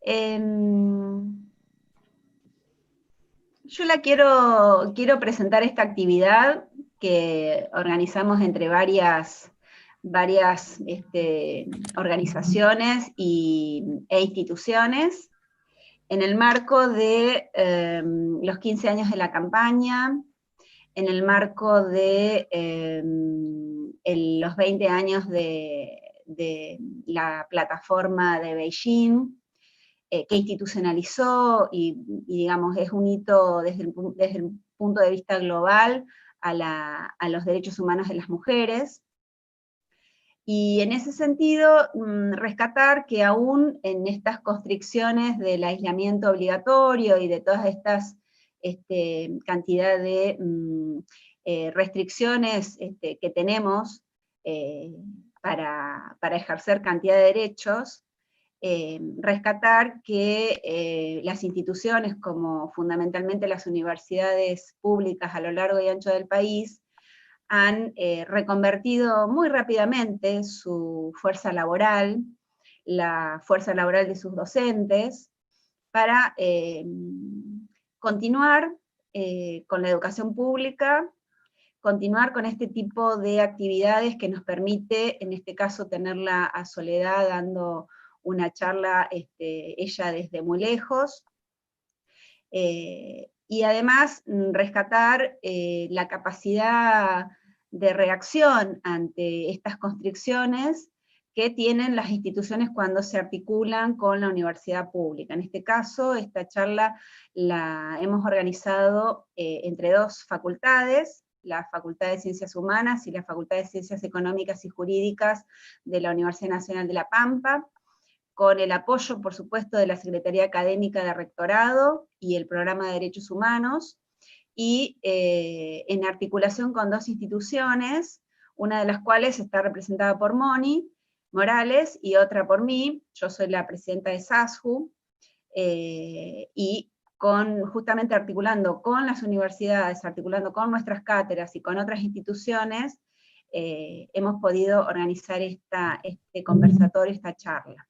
Em, yo quiero presentar esta actividad que organizamos entre varias organizaciones e instituciones en el marco de los 15 años de la campaña, en el marco de los 20 años de la plataforma de Beijing, que institucionalizó y, digamos, es un hito desde el punto de vista global a los derechos humanos de las mujeres. Y en ese sentido, rescatar que aún en estas constricciones del aislamiento obligatorio y de todas estas cantidad de restricciones que tenemos para ejercer cantidad de derechos, rescatar que las instituciones, como fundamentalmente las universidades públicas a lo largo y ancho del país, han reconvertido muy rápidamente su fuerza laboral, la fuerza laboral de sus docentes, para continuar con la educación pública, continuar con este tipo de actividades que nos permite, en este caso, tenerla a Soledad dando una charla, ella desde muy lejos, y además rescatar la capacidad de reacción ante estas constricciones que tienen las instituciones cuando se articulan con la universidad pública. En este caso, esta charla la hemos organizado entre dos facultades, la Facultad de Ciencias Humanas y la Facultad de Ciencias Económicas y Jurídicas de la Universidad Nacional de La Pampa, con el apoyo, por supuesto, de la Secretaría Académica de Rectorado y el Programa de Derechos Humanos, y en articulación con dos instituciones, una de las cuales está representada por Moni Morales y otra por mí. Yo soy la presidenta de SASJU, y justamente articulando con las universidades, articulando con nuestras cátedras y con otras instituciones, hemos podido organizar este conversatorio, esta charla.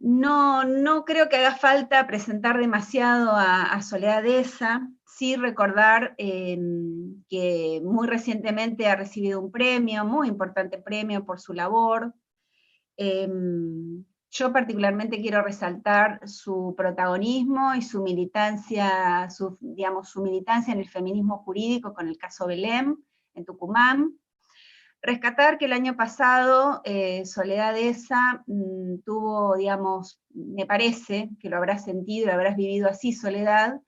No creo que haga falta presentar demasiado a Soledad Deza, sí recordar que muy recientemente ha recibido un premio, muy importante premio por su labor. Yo particularmente quiero resaltar su protagonismo y su militancia, digamos, su militancia en el feminismo jurídico con el caso Belém, en Tucumán. Rescatar que el año pasado Soledad Deza tuvo, digamos, me parece que lo habrás sentido, lo habrás vivido así, Soledad,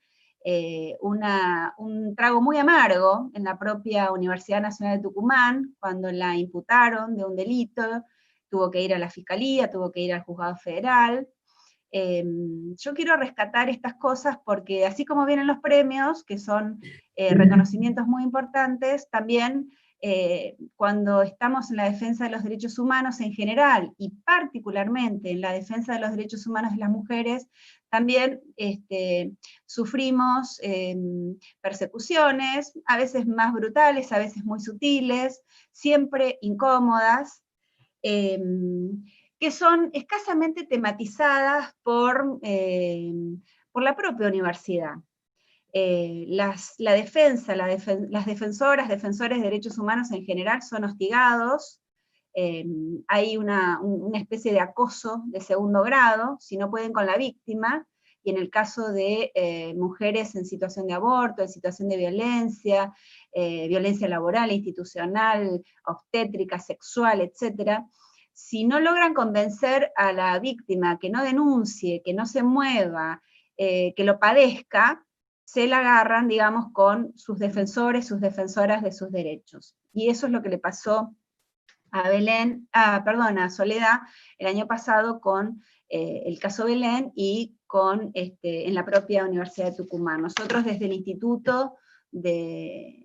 un trago muy amargo en la propia Universidad Nacional de Tucumán, cuando la imputaron de un delito, tuvo que ir a la Fiscalía, tuvo que ir al Juzgado Federal. Yo quiero rescatar estas cosas porque así como vienen los premios, que son reconocimientos muy importantes, también cuando estamos en la defensa de los derechos humanos en general, y particularmente en la defensa de los derechos humanos de las mujeres, también sufrimos persecuciones, a veces más brutales, a veces muy sutiles, siempre incómodas, que son escasamente tematizadas por la propia universidad. Las defensoras, defensores de derechos humanos en general son hostigados, hay una especie de acoso de segundo grado, si no pueden con la víctima, y en el caso de mujeres en situación de aborto, en situación de violencia, violencia laboral, institucional, obstétrica, sexual, etc., si no logran convencer a la víctima que no denuncie, que no se mueva, que lo padezca, se la agarran, digamos, con sus defensores, sus defensoras de sus derechos. Y eso es lo que le pasó a Soledad el año pasado con el caso Belén y en la propia Universidad de Tucumán. Nosotros desde el Instituto de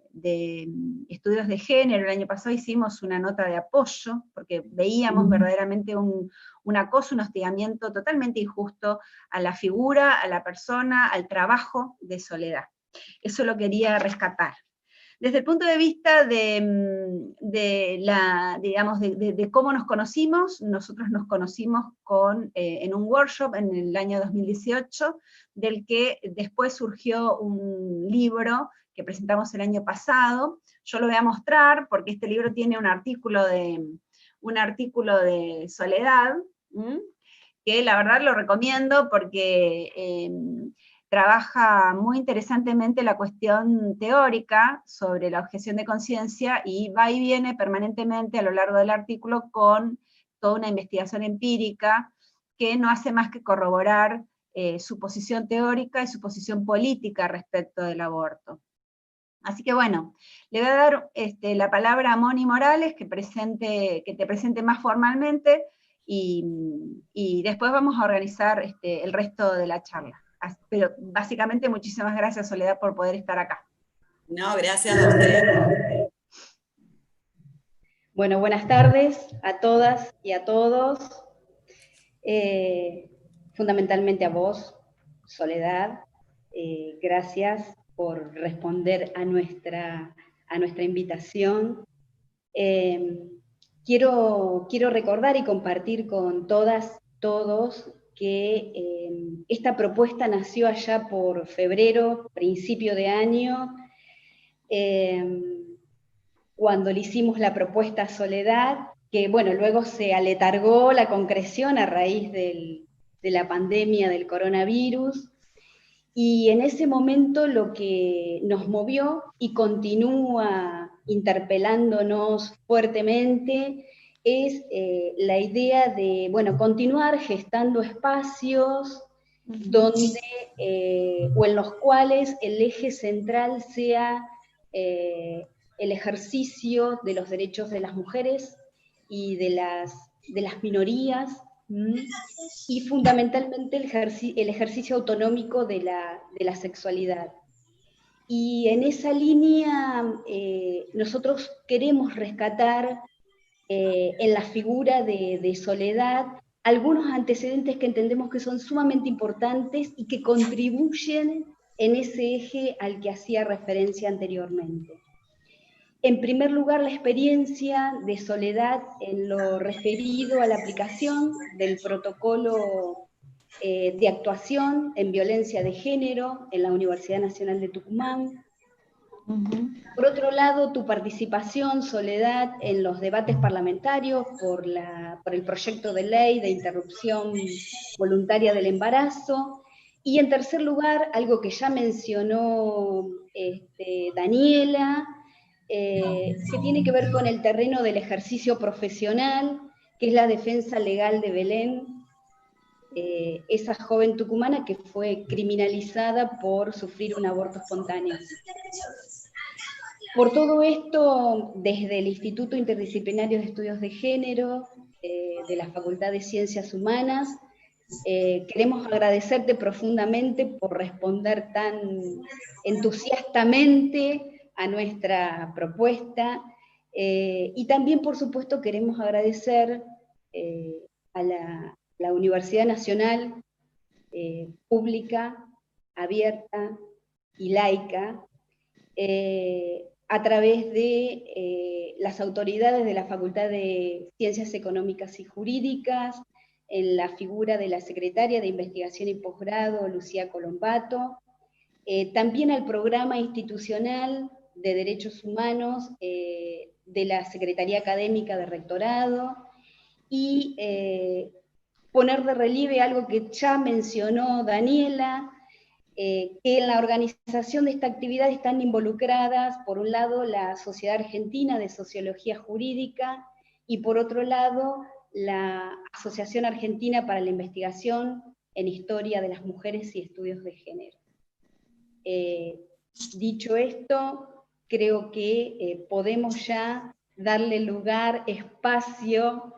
Estudios de Género el año pasado hicimos una nota de apoyo, porque veíamos verdaderamente un acoso, un hostigamiento totalmente injusto a la figura, a la persona, al trabajo de Soledad. Eso lo quería rescatar. Desde el punto de vista de cómo nos conocimos, nosotros nos conocimos en un workshop en el año 2018, del que después surgió un libro que presentamos el año pasado. Yo lo voy a mostrar porque este libro tiene un artículo de Soledad, que la verdad lo recomiendo porque trabaja muy interesantemente la cuestión teórica sobre la objeción de conciencia, y va y viene permanentemente a lo largo del artículo con toda una investigación empírica que no hace más que corroborar su posición teórica y su posición política respecto del aborto. Así que bueno, le voy a dar la palabra a Moni Morales, que te presente más formalmente, y después vamos a organizar el resto de la charla. Pero básicamente muchísimas gracias, Soledad, por poder estar acá. No, gracias a usted. Bueno, buenas tardes a todas y a todos. Fundamentalmente a vos, Soledad. Gracias por responder a nuestra invitación. Quiero recordar y compartir con todas, todos, que esta propuesta nació allá por febrero, principio de año, cuando le hicimos la propuesta a Soledad, que bueno, luego se aletargó la concreción a raíz de la pandemia del coronavirus, y en ese momento lo que nos movió y continúa interpelándonos fuertemente es la idea de, bueno, continuar gestando espacios donde, o en los cuales el eje central sea el ejercicio de los derechos de las mujeres y de las minorías, y fundamentalmente el ejercicio autonómico de la sexualidad. Y en esa línea nosotros queremos rescatar en la figura de Soledad algunos antecedentes que entendemos que son sumamente importantes y que contribuyen en ese eje al que hacía referencia anteriormente. En primer lugar, la experiencia de Soledad en lo referido a la aplicación del protocolo de actuación en violencia de género en la Universidad Nacional de Tucumán. Por otro lado, tu participación, Soledad, en los debates parlamentarios por el proyecto de ley de interrupción voluntaria del embarazo. Y en tercer lugar, algo que ya mencionó Daniela, que tiene que ver con el terreno del ejercicio profesional, que es la defensa legal de Belén, esa joven tucumana que fue criminalizada por sufrir un aborto espontáneo. Por todo esto, desde el Instituto Interdisciplinario de Estudios de Género, de la Facultad de Ciencias Humanas, queremos agradecerte profundamente por responder tan entusiastamente a nuestra propuesta, y también, por supuesto, queremos agradecer a la Universidad Nacional pública, abierta y laica, a través de las autoridades de la Facultad de Ciencias Económicas y Jurídicas, en la figura de la secretaria de Investigación y Posgrado, Lucía Colombato, también al programa institucional de Derechos Humanos de la Secretaría Académica de Rectorado, y poner de relieve algo que ya mencionó Daniela, que en la organización de esta actividad están involucradas, por un lado, la Sociedad Argentina de Sociología Jurídica, y por otro lado, la Asociación Argentina para la Investigación en Historia de las Mujeres y Estudios de Género. Dicho esto, creo que podemos ya darle lugar, espacio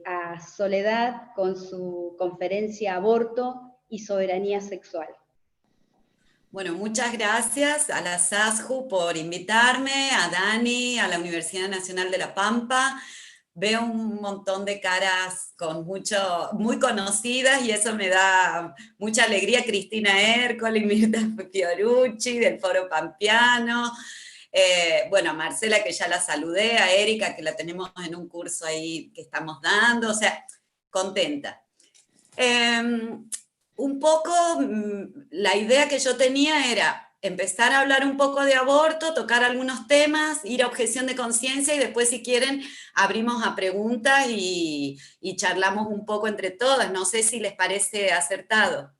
a Soledad con su conferencia Aborto y Soberanía Sexual. Bueno, muchas gracias a la SASJU por invitarme, a Dani, a la Universidad Nacional de La Pampa. Veo un montón de caras muy conocidas, y eso me da mucha alegría. Cristina Ercole, Mirta Fiorucci, del Foro Pampeano, bueno, a Marcela, que ya la saludé, a Erika, que la tenemos en un curso ahí que estamos dando, o sea, contenta. Un poco la idea que yo tenía era empezar a hablar un poco de aborto, tocar algunos temas, ir a objeción de conciencia y después, si quieren, abrimos a preguntas y charlamos un poco entre todas. No sé si les parece acertado.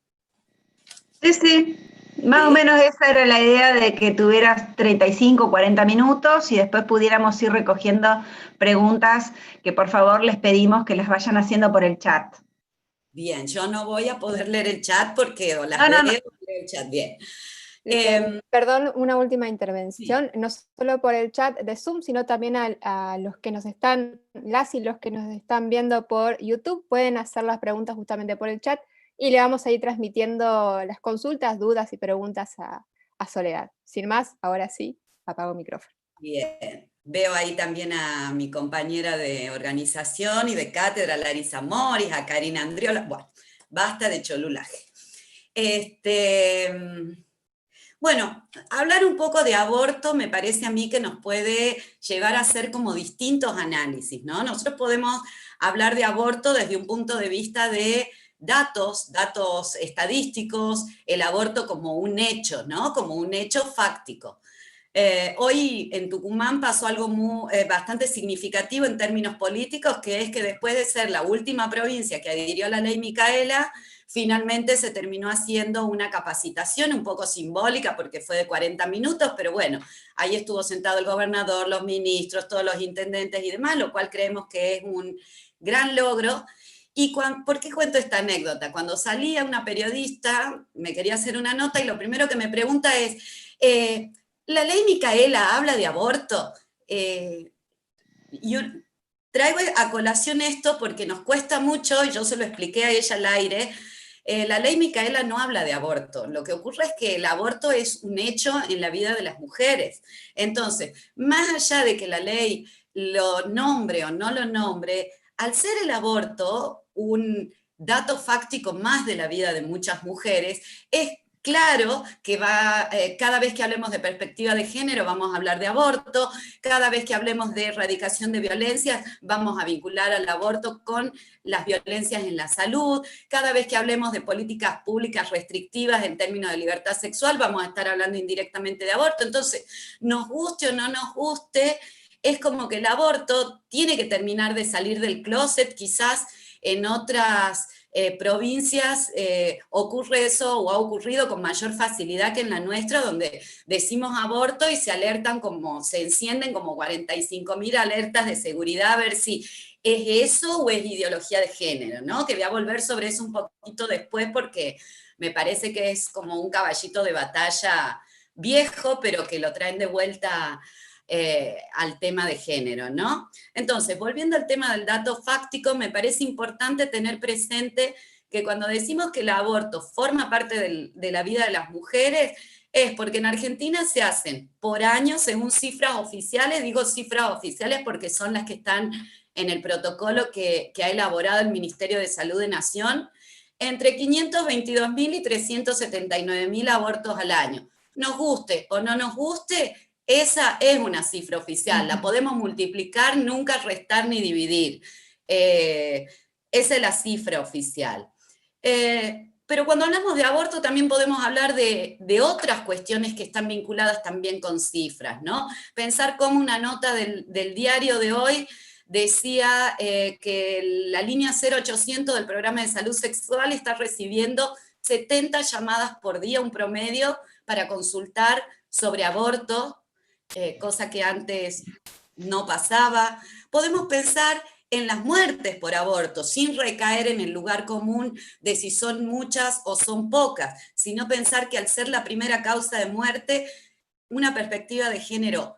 Sí, sí. Más o menos esa era la idea, de que tuvieras 35, 40 minutos y después pudiéramos ir recogiendo preguntas que por favor les pedimos que las vayan haciendo por el chat. Bien, yo no voy a poder leer el chat porque o las No, veo no, no. o leo el chat. Bien. Perdón, una última intervención, sí. No solo por el chat de Zoom, sino también a los que nos están, las y los que nos están viendo por YouTube, pueden hacer las preguntas justamente por el chat y le vamos a ir transmitiendo las consultas, dudas y preguntas a Soledad. Sin más, ahora sí, apago el micrófono. Bien, veo ahí también a mi compañera de organización y de cátedra, Larisa Moris, a Karina Andriola. Bueno, basta de cholulaje. Bueno, hablar un poco de aborto me parece a mí que nos puede llevar a hacer como distintos análisis, ¿no? Nosotros podemos hablar de aborto desde un punto de vista de datos estadísticos, el aborto como un hecho, ¿no? Como un hecho fáctico. Hoy en Tucumán pasó algo bastante significativo en términos políticos, que es que después de ser la última provincia que adhirió a la ley Micaela, finalmente se terminó haciendo una capacitación un poco simbólica porque fue de 40 minutos, pero bueno, ahí estuvo sentado el gobernador, los ministros, todos los intendentes y demás, lo cual creemos que es un gran logro. ¿Y por qué cuento esta anécdota? Cuando salía una periodista, me quería hacer una nota y lo primero que me pregunta es, ¿la ley Micaela habla de aborto? Yo traigo a colación esto porque nos cuesta mucho, y yo se lo expliqué a ella al aire, la ley Micaela no habla de aborto. Lo que ocurre es que el aborto es un hecho en la vida de las mujeres. Entonces, más allá de que la ley lo nombre o no lo nombre, al ser el aborto un dato fáctico más de la vida de muchas mujeres, es claro que cada vez que hablemos de perspectiva de género vamos a hablar de aborto, cada vez que hablemos de erradicación de violencias vamos a vincular al aborto con las violencias en la salud, cada vez que hablemos de políticas públicas restrictivas en términos de libertad sexual vamos a estar hablando indirectamente de aborto. Entonces, nos guste o no nos guste, es como que el aborto tiene que terminar de salir del closet, quizás en otras provincias ocurre eso o ha ocurrido con mayor facilidad que en la nuestra, donde decimos aborto y se encienden como 45.000 alertas de seguridad a ver si es eso o es ideología de género, ¿no? Que voy a volver sobre eso un poquito después porque me parece que es como un caballito de batalla viejo, pero que lo traen de vuelta al tema de género, ¿no? Entonces, volviendo al tema del dato fáctico, me parece importante tener presente que cuando decimos que el aborto forma parte de la vida de las mujeres, es porque en Argentina se hacen por año, según cifras oficiales, digo cifras oficiales porque son las que están en el protocolo que ha elaborado el Ministerio de Salud de Nación, entre 522.000 y 379.000 abortos al año. Nos guste o no nos guste, esa es una cifra oficial, la podemos multiplicar, nunca restar ni dividir. Esa es la cifra oficial. Pero cuando hablamos de aborto también podemos hablar de otras cuestiones que están vinculadas también con cifras, ¿no? Pensar cómo una nota del diario de hoy decía que la línea 0800 del programa de salud sexual está recibiendo 70 llamadas por día, un promedio, para consultar sobre aborto, cosa que antes no pasaba. Podemos pensar en las muertes por aborto, sin recaer en el lugar común de si son muchas o son pocas, sino pensar que al ser la primera causa de muerte, una perspectiva de género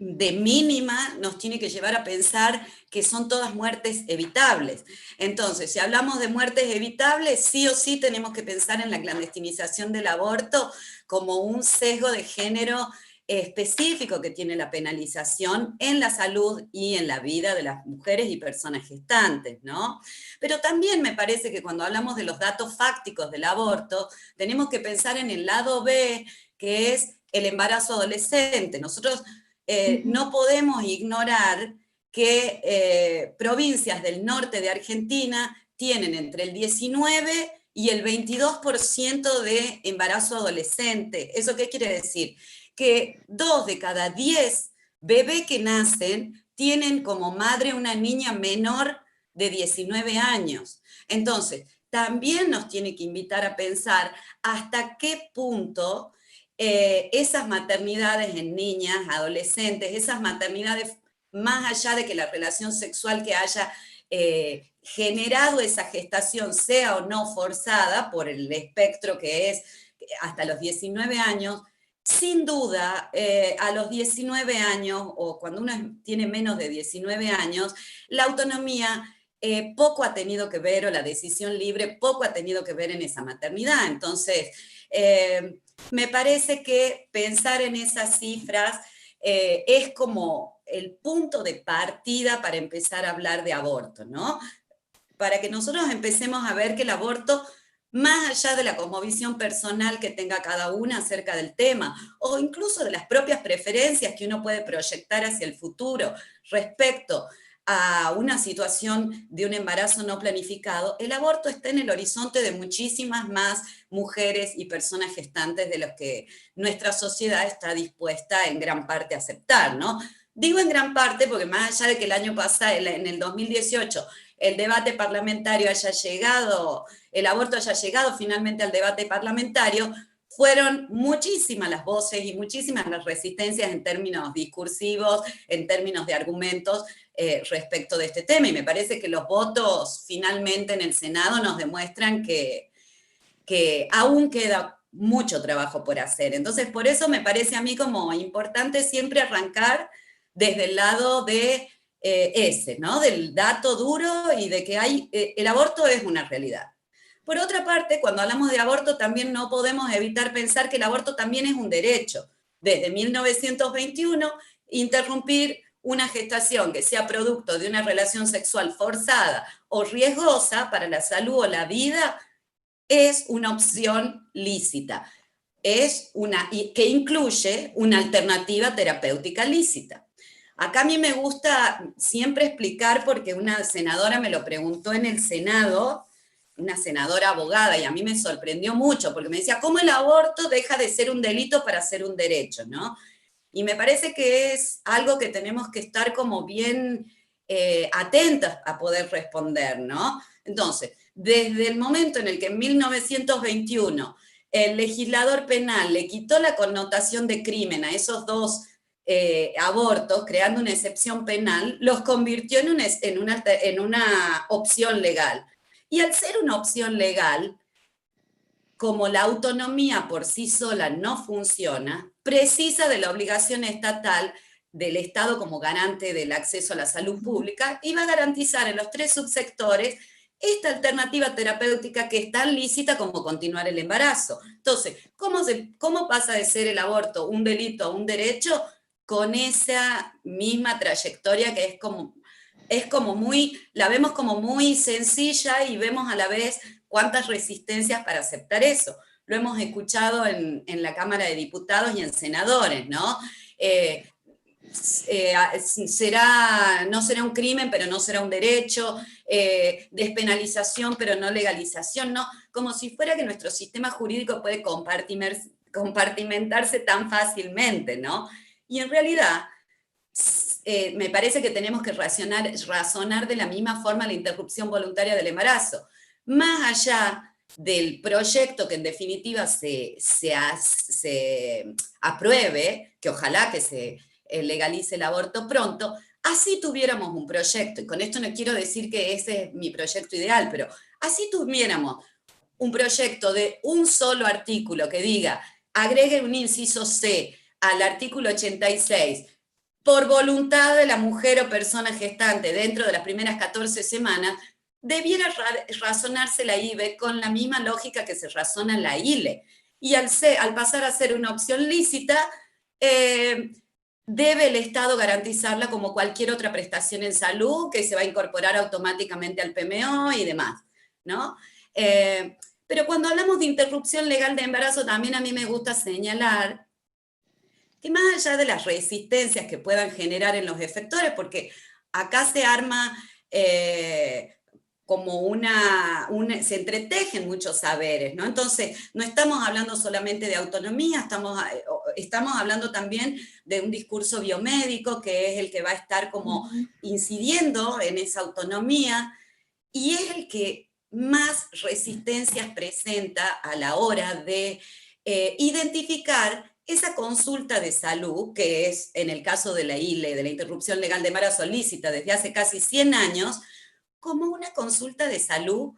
de mínima nos tiene que llevar a pensar que son todas muertes evitables. Entonces, si hablamos de muertes evitables, sí o sí tenemos que pensar en la clandestinización del aborto como un sesgo de género específico que tiene la penalización en la salud y en la vida de las mujeres y personas gestantes, ¿no? Pero también me parece que cuando hablamos de los datos fácticos del aborto, tenemos que pensar en el lado B, que es el embarazo adolescente. Nosotros no podemos ignorar que provincias del norte de Argentina tienen entre el 19 y el 22% de embarazo adolescente. ¿Eso qué quiere decir? Que 2 de cada 10 bebés que nacen tienen como madre una niña menor de 19 años. Entonces, también nos tiene que invitar a pensar hasta qué punto esas maternidades en niñas, adolescentes, esas maternidades, más allá de que la relación sexual que haya generado esa gestación sea o no forzada por el espectro que es hasta los 19 años, sin duda, a los 19 años, o cuando uno tiene menos de 19 años, la autonomía poco ha tenido que ver, o la decisión libre poco ha tenido que ver en esa maternidad. Entonces, me parece que pensar en esas cifras es como el punto de partida para empezar a hablar de aborto, ¿no? Para que nosotros empecemos a ver que el aborto, más allá de la cosmovisión personal que tenga cada una acerca del tema, o incluso de las propias preferencias que uno puede proyectar hacia el futuro respecto a una situación de un embarazo no planificado, el aborto está en el horizonte de muchísimas más mujeres y personas gestantes de los que nuestra sociedad está dispuesta en gran parte a aceptar, ¿no? Digo en gran parte porque más allá de que el año pasado, en el 2018, el debate parlamentario haya llegado, el aborto haya llegado finalmente al debate parlamentario, fueron muchísimas las voces y muchísimas las resistencias en términos discursivos, en términos de argumentos respecto de este tema, y me parece que los votos finalmente en el Senado nos demuestran que aún queda mucho trabajo por hacer. Entonces, por eso me parece a mí como importante siempre arrancar desde el lado de ¿no? Del dato duro y de que el aborto es una realidad. Por otra parte, cuando hablamos de aborto también no podemos evitar pensar que el aborto también es un derecho. Desde 1921, interrumpir una gestación que sea producto de una relación sexual forzada o riesgosa para la salud o la vida es una opción lícita. Que incluye una alternativa terapéutica lícita. Acá a mí me gusta siempre explicar, porque una senadora me lo preguntó en el Senado, una senadora abogada, y a mí me sorprendió mucho, porque me decía, ¿cómo el aborto deja de ser un delito para ser un derecho? ¿No? Y me parece que es algo que tenemos que estar como bien atentos a poder responder, ¿no? Entonces, desde el momento en el que en 1921 el legislador penal le quitó la connotación de crimen a esos dos abortos, creando una excepción penal, los convirtió en una opción legal. Y al ser una opción legal, como la autonomía por sí sola no funciona, precisa de la obligación estatal del Estado como garante del acceso a la salud pública y va a garantizar en los 3 subsectores esta alternativa terapéutica que es tan lícita como continuar el embarazo. Entonces, ¿cómo pasa de ser el aborto un delito a un derecho? Con esa misma trayectoria que es como muy, la vemos como muy sencilla y vemos a la vez cuántas resistencias para aceptar eso. Lo hemos escuchado en la Cámara de Diputados y en senadores, ¿no? No será un crimen, pero no será un derecho, despenalización, pero no legalización, ¿no? Como si fuera que nuestro sistema jurídico puede compartimentarse tan fácilmente, ¿no? Y en realidad, me parece que tenemos que razonar de la misma forma la interrupción voluntaria del embarazo. Más allá del proyecto que en definitiva se apruebe, que ojalá que se legalice el aborto pronto, así tuviéramos un proyecto, y con esto no quiero decir que ese es mi proyecto ideal, pero así tuviéramos un proyecto de un solo artículo que diga, agregue un inciso C al artículo 86, por voluntad de la mujer o persona gestante dentro de las primeras 14 semanas, debiera razonarse la IVE con la misma lógica que se razona en la ILE. Y al pasar a ser una opción lícita, debe el Estado garantizarla como cualquier otra prestación en salud que se va a incorporar automáticamente al PMO y demás, ¿no? Pero cuando hablamos de interrupción legal de embarazo, también a mí me gusta señalar que más allá de las resistencias que puedan generar en los efectores, porque acá se arma como se entretejen muchos saberes, ¿no? Entonces, no estamos hablando solamente de autonomía, estamos hablando también de un discurso biomédico, que es el que va a estar como incidiendo en esa autonomía, y es el que más resistencias presenta a la hora de identificar esa consulta de salud, que es, en el caso de la ILE, de la interrupción legal de embarazo lícita desde hace casi 100 años, como una consulta de salud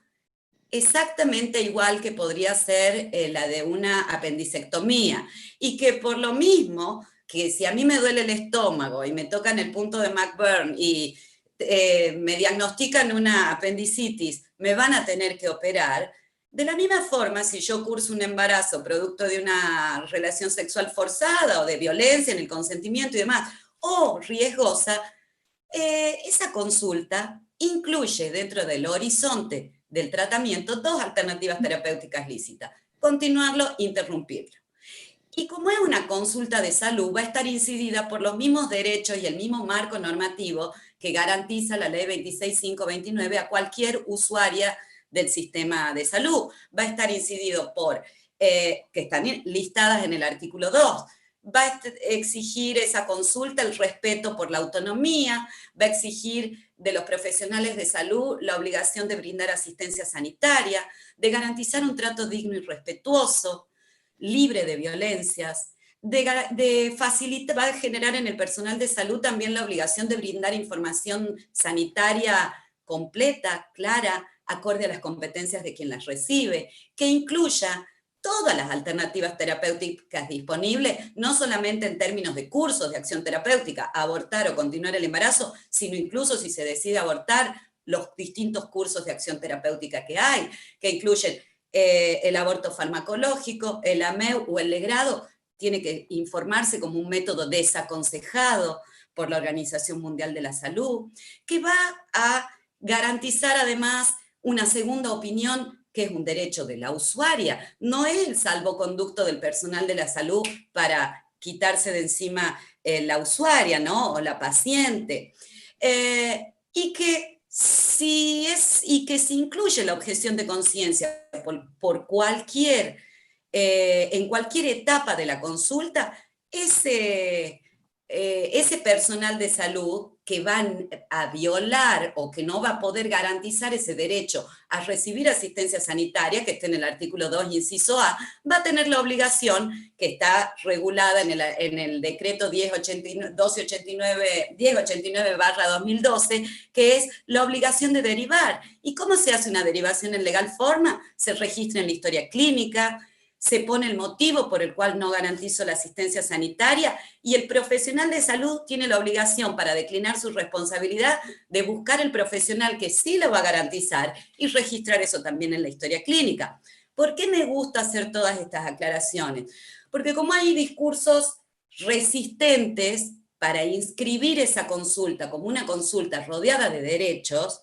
exactamente igual que podría ser la de una apendicectomía, y que por lo mismo, que si a mí me duele el estómago y me tocan el punto de McBurn y me diagnostican una apendicitis, me van a tener que operar. De la misma forma, si yo curso un embarazo producto de una relación sexual forzada o de violencia en el consentimiento y demás, o riesgosa, esa consulta incluye dentro del horizonte del tratamiento 2 alternativas terapéuticas lícitas: continuarlo, interrumpirlo. Y como es una consulta de salud, va a estar incidida por los mismos derechos y el mismo marco normativo que garantiza la ley 26529 a cualquier usuaria del sistema de salud. Va a estar incidido por, que están listadas en el artículo 2, va a exigir esa consulta el respeto por la autonomía, va a exigir de los profesionales de salud la obligación de brindar asistencia sanitaria, de garantizar un trato digno y respetuoso, libre de violencias, de facilitar, va a generar en el personal de salud también la obligación de brindar información sanitaria completa, clara, acorde a las competencias de quien las recibe, que incluya todas las alternativas terapéuticas disponibles, no solamente en términos de cursos de acción terapéutica, abortar o continuar el embarazo, sino incluso si se decide abortar, los distintos cursos de acción terapéutica que hay, que incluyen el aborto farmacológico, el AMEU o el legrado. Tiene que informarse como un método desaconsejado por la Organización Mundial de la Salud, que va a garantizar además una segunda opinión, que es un derecho de la usuaria, no es el salvoconducto del personal de la salud para quitarse de encima la usuaria, ¿no? O la paciente. Y que si incluye la objeción de conciencia por cualquier, en cualquier etapa de la consulta, ese personal de salud que van a violar o que no va a poder garantizar ese derecho a recibir asistencia sanitaria, que está en el artículo 2, inciso A, va a tener la obligación, que está regulada en el decreto 1089/2012, que es la obligación de derivar. ¿Y cómo se hace una derivación en legal forma? Se registra en la historia clínica, se pone el motivo por el cual no garantizo la asistencia sanitaria, y el profesional de salud tiene la obligación, para declinar su responsabilidad, de buscar el profesional que sí lo va a garantizar y registrar eso también en la historia clínica. ¿Por qué me gusta hacer todas estas aclaraciones? Porque como hay discursos resistentes para inscribir esa consulta como una consulta rodeada de derechos,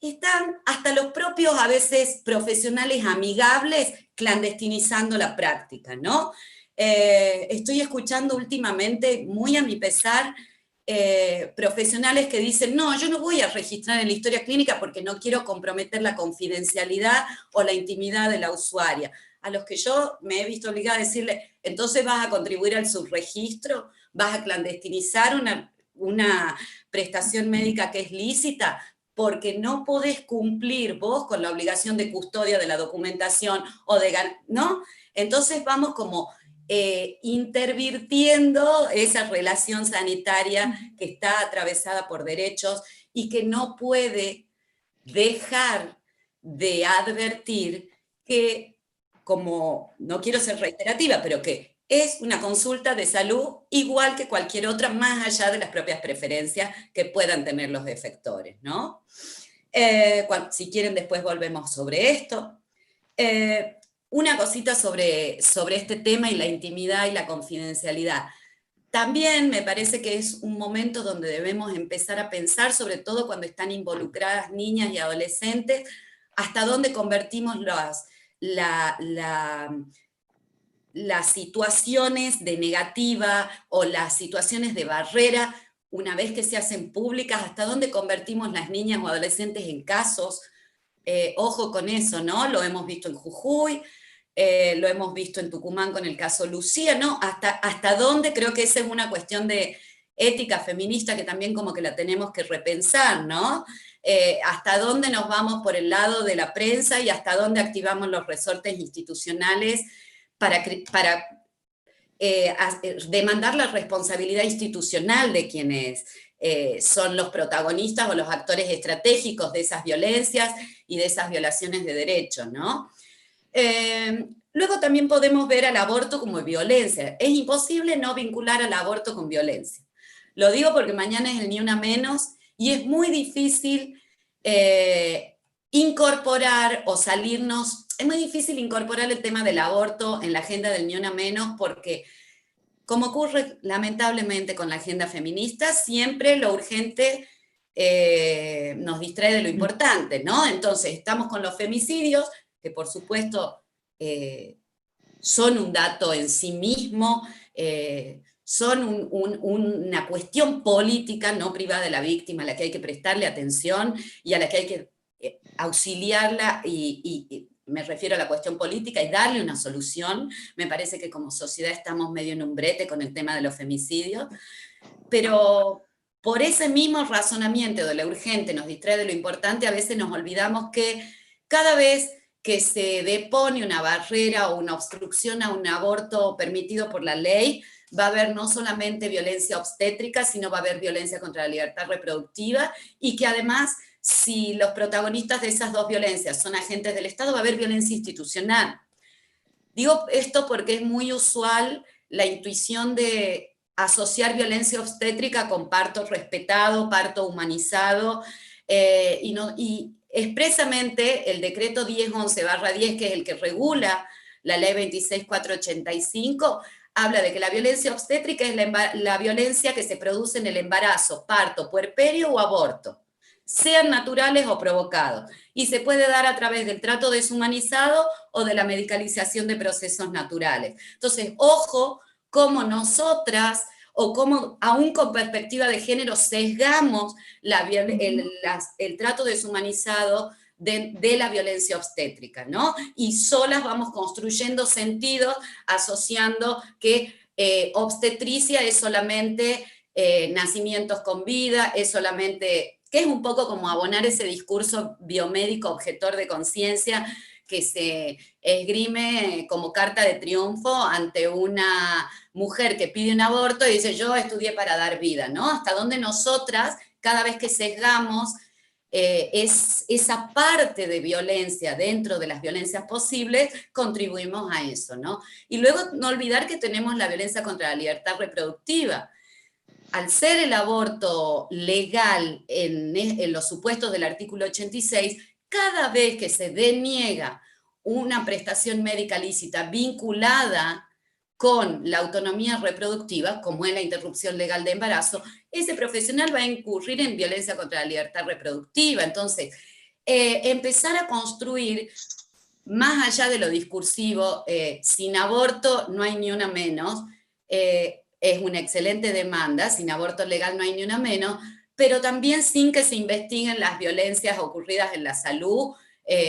están hasta los propios, a veces, profesionales amigables clandestinizando la práctica, ¿no? Estoy escuchando últimamente, muy a mi pesar, profesionales que dicen: no, yo no voy a registrar en la historia clínica porque no quiero comprometer la confidencialidad o la intimidad de la usuaria. A los que yo me he visto obligada a decirle: entonces vas a contribuir al subregistro, vas a clandestinizar una prestación médica que es lícita, porque no podés cumplir vos con la obligación de custodia de la documentación o de, ¿no? Entonces vamos como intervirtiendo esa relación sanitaria que está atravesada por derechos y que no puede dejar de advertir que, como no quiero ser reiterativa, pero que es una consulta de salud igual que cualquier otra, más allá de las propias preferencias que puedan tener los efectores, ¿no? Si quieren, después volvemos sobre esto. Una cosita sobre este tema y la intimidad y la confidencialidad. También me parece que es un momento donde debemos empezar a pensar, sobre todo cuando están involucradas niñas y adolescentes, hasta dónde convertimos las situaciones de negativa o las situaciones de barrera, una vez que se hacen públicas, hasta dónde convertimos las niñas o adolescentes en casos. Ojo con eso, ¿no? Lo hemos visto en Jujuy, lo hemos visto en Tucumán con el caso Lucía, ¿no? Hasta dónde creo que esa es una cuestión de ética feminista que también como que la tenemos que repensar, ¿no? Hasta dónde nos vamos por el lado de la prensa y hasta dónde activamos los resortes institucionales para demandar la responsabilidad institucional de quienes son los protagonistas o los actores estratégicos de esas violencias y de esas violaciones de derechos, ¿no? Luego también podemos ver al aborto como violencia. Es imposible no vincular al aborto con violencia. Lo digo porque mañana es el Ni Una Menos y es muy difícil incorporar o salirnos, es muy difícil incorporar el tema del aborto en la agenda del Ni Una Menos porque, como ocurre lamentablemente con la agenda feminista, siempre lo urgente nos distrae de lo importante, ¿no? Entonces estamos con los femicidios, que por supuesto son un dato en sí mismo, son una cuestión política no privada de la víctima, a la que hay que prestarle atención y a la que hay que auxiliarla, y me refiero a la cuestión política, y darle una solución. Me parece que como sociedad estamos medio en un brete con el tema de los femicidios, pero por ese mismo razonamiento de lo urgente nos distrae de lo importante, a veces nos olvidamos que cada vez que se depone una barrera o una obstrucción a un aborto permitido por la ley, va a haber no solamente violencia obstétrica, sino va a haber violencia contra la libertad reproductiva, y que además, si los protagonistas de esas dos violencias son agentes del Estado, va a haber violencia institucional. Digo esto porque es muy usual la intuición de asociar violencia obstétrica con parto respetado, parto humanizado, y expresamente el decreto 1011/10, que es el que regula la ley 26.485, habla de que la violencia obstétrica es la violencia que se produce en el embarazo, parto, puerperio o aborto, sean naturales o provocados, y se puede dar a través del trato deshumanizado o de la medicalización de procesos naturales. Entonces, ojo cómo nosotras, o cómo aún con perspectiva de género sesgamos el trato deshumanizado de la violencia obstétrica, ¿no? Y solas vamos construyendo sentidos, asociando que obstetricia es solamente nacimientos con vida, es solamente, que es un poco como abonar ese discurso biomédico objetor de conciencia que se esgrime como carta de triunfo ante una mujer que pide un aborto y dice, yo estudié para dar vida, ¿no? Hasta donde nosotras, cada vez que sesgamos esa parte de violencia dentro de las violencias posibles, contribuimos a eso, ¿no? Y luego no olvidar que tenemos la violencia contra la libertad reproductiva. Al ser el aborto legal en los supuestos del artículo 86, cada vez que se deniega una prestación médica lícita vinculada con la autonomía reproductiva, como es la interrupción legal de embarazo, ese profesional va a incurrir en violencia contra la libertad reproductiva. Entonces, empezar a construir, más allá de lo discursivo, sin aborto no hay ni una menos, es una excelente demanda, sin aborto legal no hay ni una menos, pero también sin que se investiguen las violencias ocurridas en la salud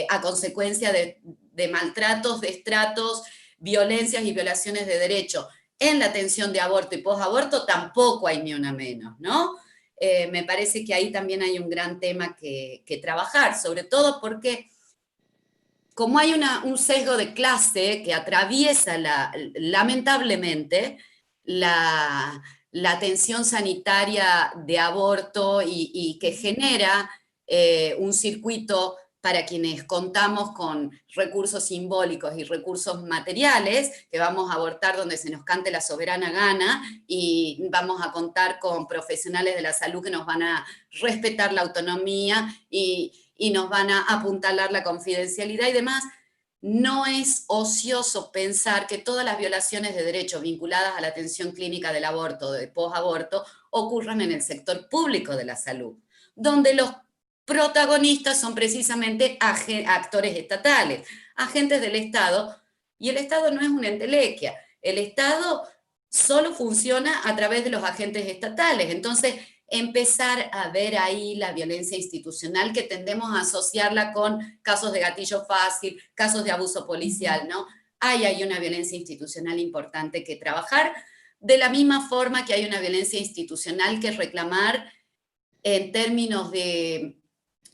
a consecuencia de maltratos, destratos, violencias y violaciones de derechos. En la atención de aborto y posaborto tampoco hay ni una menos, ¿no? Me parece que ahí también hay un gran tema que trabajar, sobre todo porque como hay un sesgo de clase que atraviesa lamentablemente la atención sanitaria de aborto y que genera un circuito para quienes contamos con recursos simbólicos y recursos materiales, que vamos a abortar donde se nos cante la soberana gana, y vamos a contar con profesionales de la salud que nos van a respetar la autonomía y nos van a apuntalar la confidencialidad y demás. No es ocioso pensar que todas las violaciones de derechos vinculadas a la atención clínica del aborto o de posaborto ocurran en el sector público de la salud, donde los protagonistas son precisamente actores estatales, agentes del Estado, Y el Estado no es una entelequia. El Estado solo funciona a través de los agentes estatales. Entonces, empezar a ver ahí la violencia institucional, que tendemos a asociarla con casos de gatillo fácil, casos de abuso policial, ¿no? Hay una violencia institucional importante que trabajar, de la misma forma que hay una violencia institucional que reclamar en términos de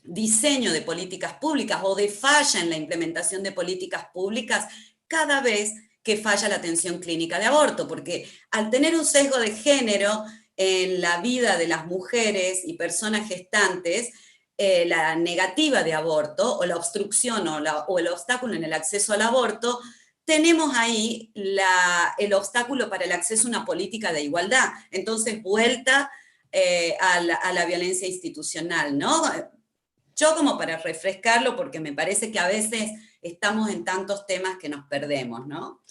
diseño de políticas públicas o de falla en la implementación de políticas públicas cada vez que falla la atención clínica de aborto, porque al tener un sesgo de género en la vida de las mujeres y personas gestantes, la negativa de aborto o la obstrucción o el obstáculo en el acceso al aborto, tenemos ahí el obstáculo para el acceso a una política de igualdad. Entonces, vuelta a la violencia institucional, ¿no? Yo como para refrescarlo, porque me parece que a veces estamos en tantos temas que nos perdemos, ¿no?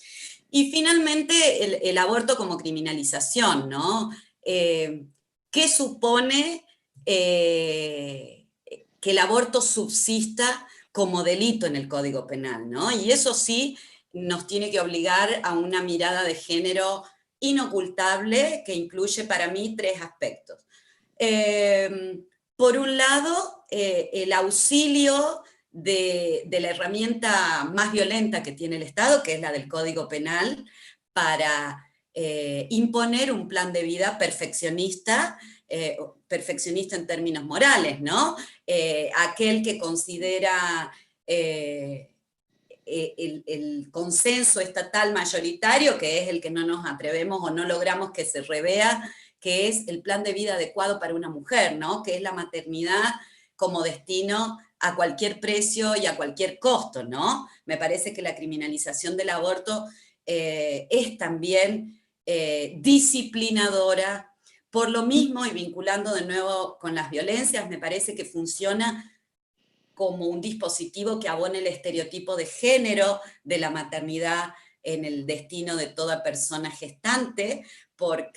Y finalmente el aborto como criminalización, ¿no? ¿Qué supone que el aborto subsista como delito en el Código Penal, ¿no? Y eso sí nos tiene que obligar a una mirada de género inocultable que incluye para mí 3 aspectos. Por un lado, el auxilio de la herramienta más violenta que tiene el Estado, que es la del Código Penal, para imponer un plan de vida perfeccionista en términos morales, ¿no? Aquel que considera el consenso estatal mayoritario, que es el que no nos atrevemos o no logramos que se revea, que es el plan de vida adecuado para una mujer, ¿no? Que es la maternidad como destino a cualquier precio y a cualquier costo, ¿no? Me parece que la criminalización del aborto es también disciplinadora. Por lo mismo, y vinculando de nuevo con las violencias, me parece que funciona como un dispositivo que abone el estereotipo de género de la maternidad en el destino de toda persona gestante,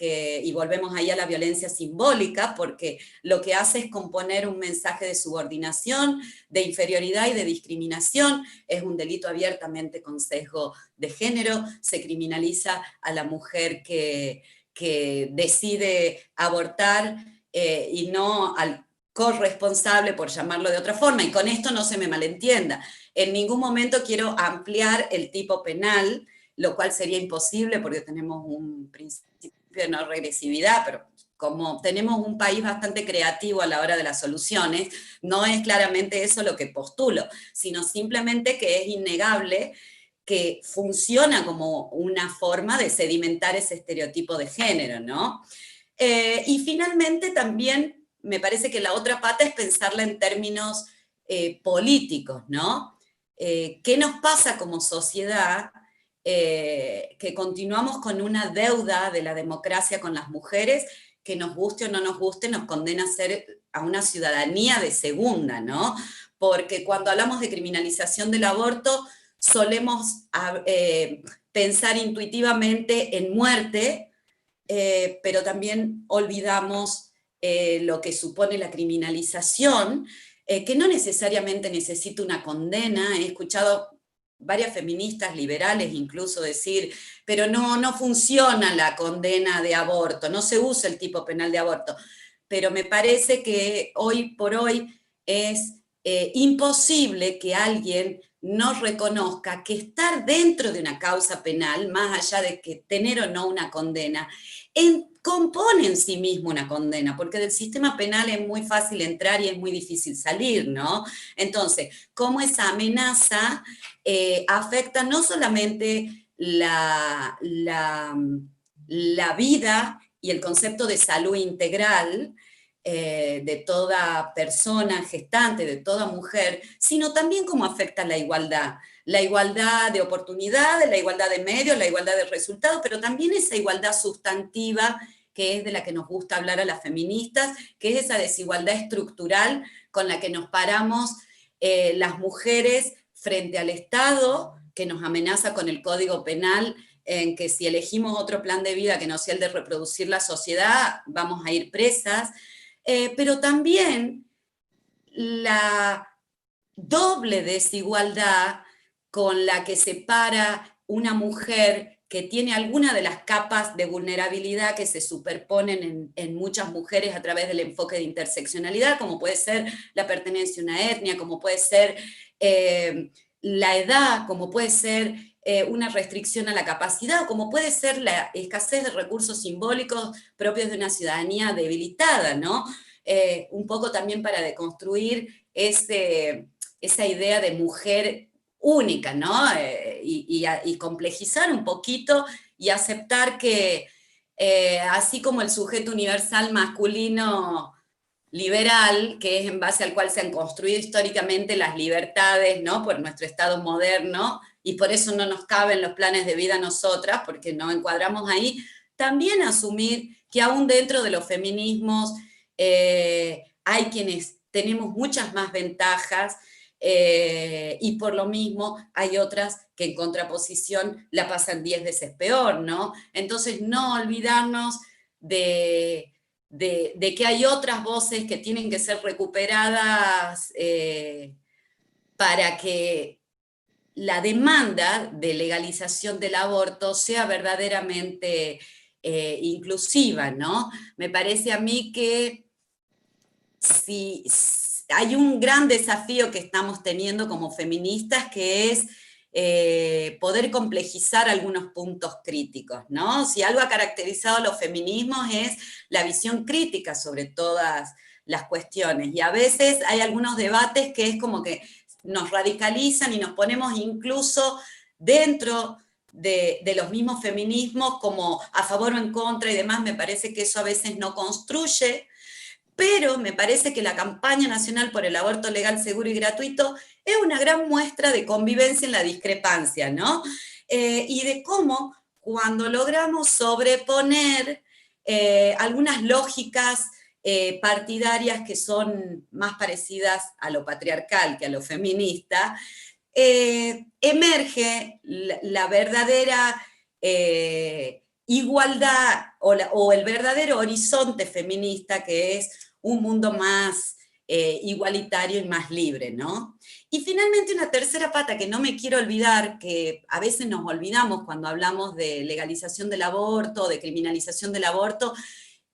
y volvemos ahí a la violencia simbólica, porque lo que hace es componer un mensaje de subordinación, de inferioridad y de discriminación. Es un delito abiertamente con sesgo de género, se criminaliza a la mujer que decide abortar y no al corresponsable, por llamarlo de otra forma, y con esto no se me malentienda. En ningún momento quiero ampliar el tipo penal, lo cual sería imposible porque tenemos un principio de no regresividad, pero como tenemos un país bastante creativo a la hora de las soluciones, no es claramente eso lo que postulo, sino simplemente que es innegable que funciona como una forma de sedimentar ese estereotipo de género, ¿no? Y finalmente también me parece que la otra pata es pensarla en términos políticos, ¿no? ¿Qué nos pasa como sociedad que continuamos con una deuda de la democracia con las mujeres que nos guste o no nos guste, nos condena a una ciudadanía de segunda, ¿no? Porque cuando hablamos de criminalización del aborto, solemos pensar intuitivamente en muerte, pero también olvidamos lo que supone la criminalización, que no necesariamente necesita una condena. He escuchado varias feministas liberales incluso decir, pero no funciona la condena de aborto, no se usa el tipo penal de aborto. Pero me parece que hoy por hoy es imposible que alguien no reconozca que estar dentro de una causa penal, más allá de que tener o no una condena, compone en sí mismo una condena, porque del sistema penal es muy fácil entrar y es muy difícil salir, ¿no? Entonces, cómo esa amenaza afecta no solamente la vida y el concepto de salud integral de toda persona gestante, de toda mujer, sino también cómo afecta la igualdad de oportunidades, la igualdad de medios, la igualdad de resultados, pero también esa igualdad sustantiva que es de la que nos gusta hablar a las feministas, que es esa desigualdad estructural con la que nos paramos las mujeres frente al Estado, que nos amenaza con el Código Penal, en que si elegimos otro plan de vida que no sea el de reproducir la sociedad, vamos a ir presas, pero también la doble desigualdad con la que se para una mujer que tiene alguna de las capas de vulnerabilidad que se superponen en muchas mujeres a través del enfoque de interseccionalidad, como puede ser la pertenencia a una etnia, como puede ser la edad, como puede ser una restricción a la capacidad, como puede ser la escasez de recursos simbólicos propios de una ciudadanía debilitada, ¿no? Un poco también para deconstruir esa idea de mujer única, ¿no? Y complejizar un poquito y aceptar que así como el sujeto universal masculino liberal, que es en base al cual se han construido históricamente las libertades, ¿no? Por nuestro Estado moderno, y por eso no nos caben los planes de vida a nosotras, porque no encuadramos ahí, también asumir que aún dentro de los feminismos hay quienes tenemos muchas más ventajas, y por lo mismo hay otras que en contraposición la pasan 10 veces peor, ¿no? Entonces no olvidarnos de que hay otras voces que tienen que ser recuperadas para que la demanda de legalización del aborto sea verdaderamente inclusiva, ¿no? Me parece a mí que si hay un gran desafío que estamos teniendo como feministas, que es poder complejizar algunos puntos críticos, ¿no? Si algo ha caracterizado a los feminismos es la visión crítica sobre todas las cuestiones, y a veces hay algunos debates que es como que nos radicalizan y nos ponemos incluso dentro de los mismos feminismos como a favor o en contra y demás. Me parece que eso a veces no construye. Pero me parece que la campaña nacional por el aborto legal, seguro y gratuito es una gran muestra de convivencia en la discrepancia, ¿no? Y de cómo cuando logramos sobreponer algunas lógicas partidarias que son más parecidas a lo patriarcal que a lo feminista, emerge la verdadera igualdad o el verdadero horizonte feminista, que es un mundo más igualitario y más libre, ¿no? Y finalmente una tercera pata que no me quiero olvidar, que a veces nos olvidamos cuando hablamos de legalización del aborto, de criminalización del aborto,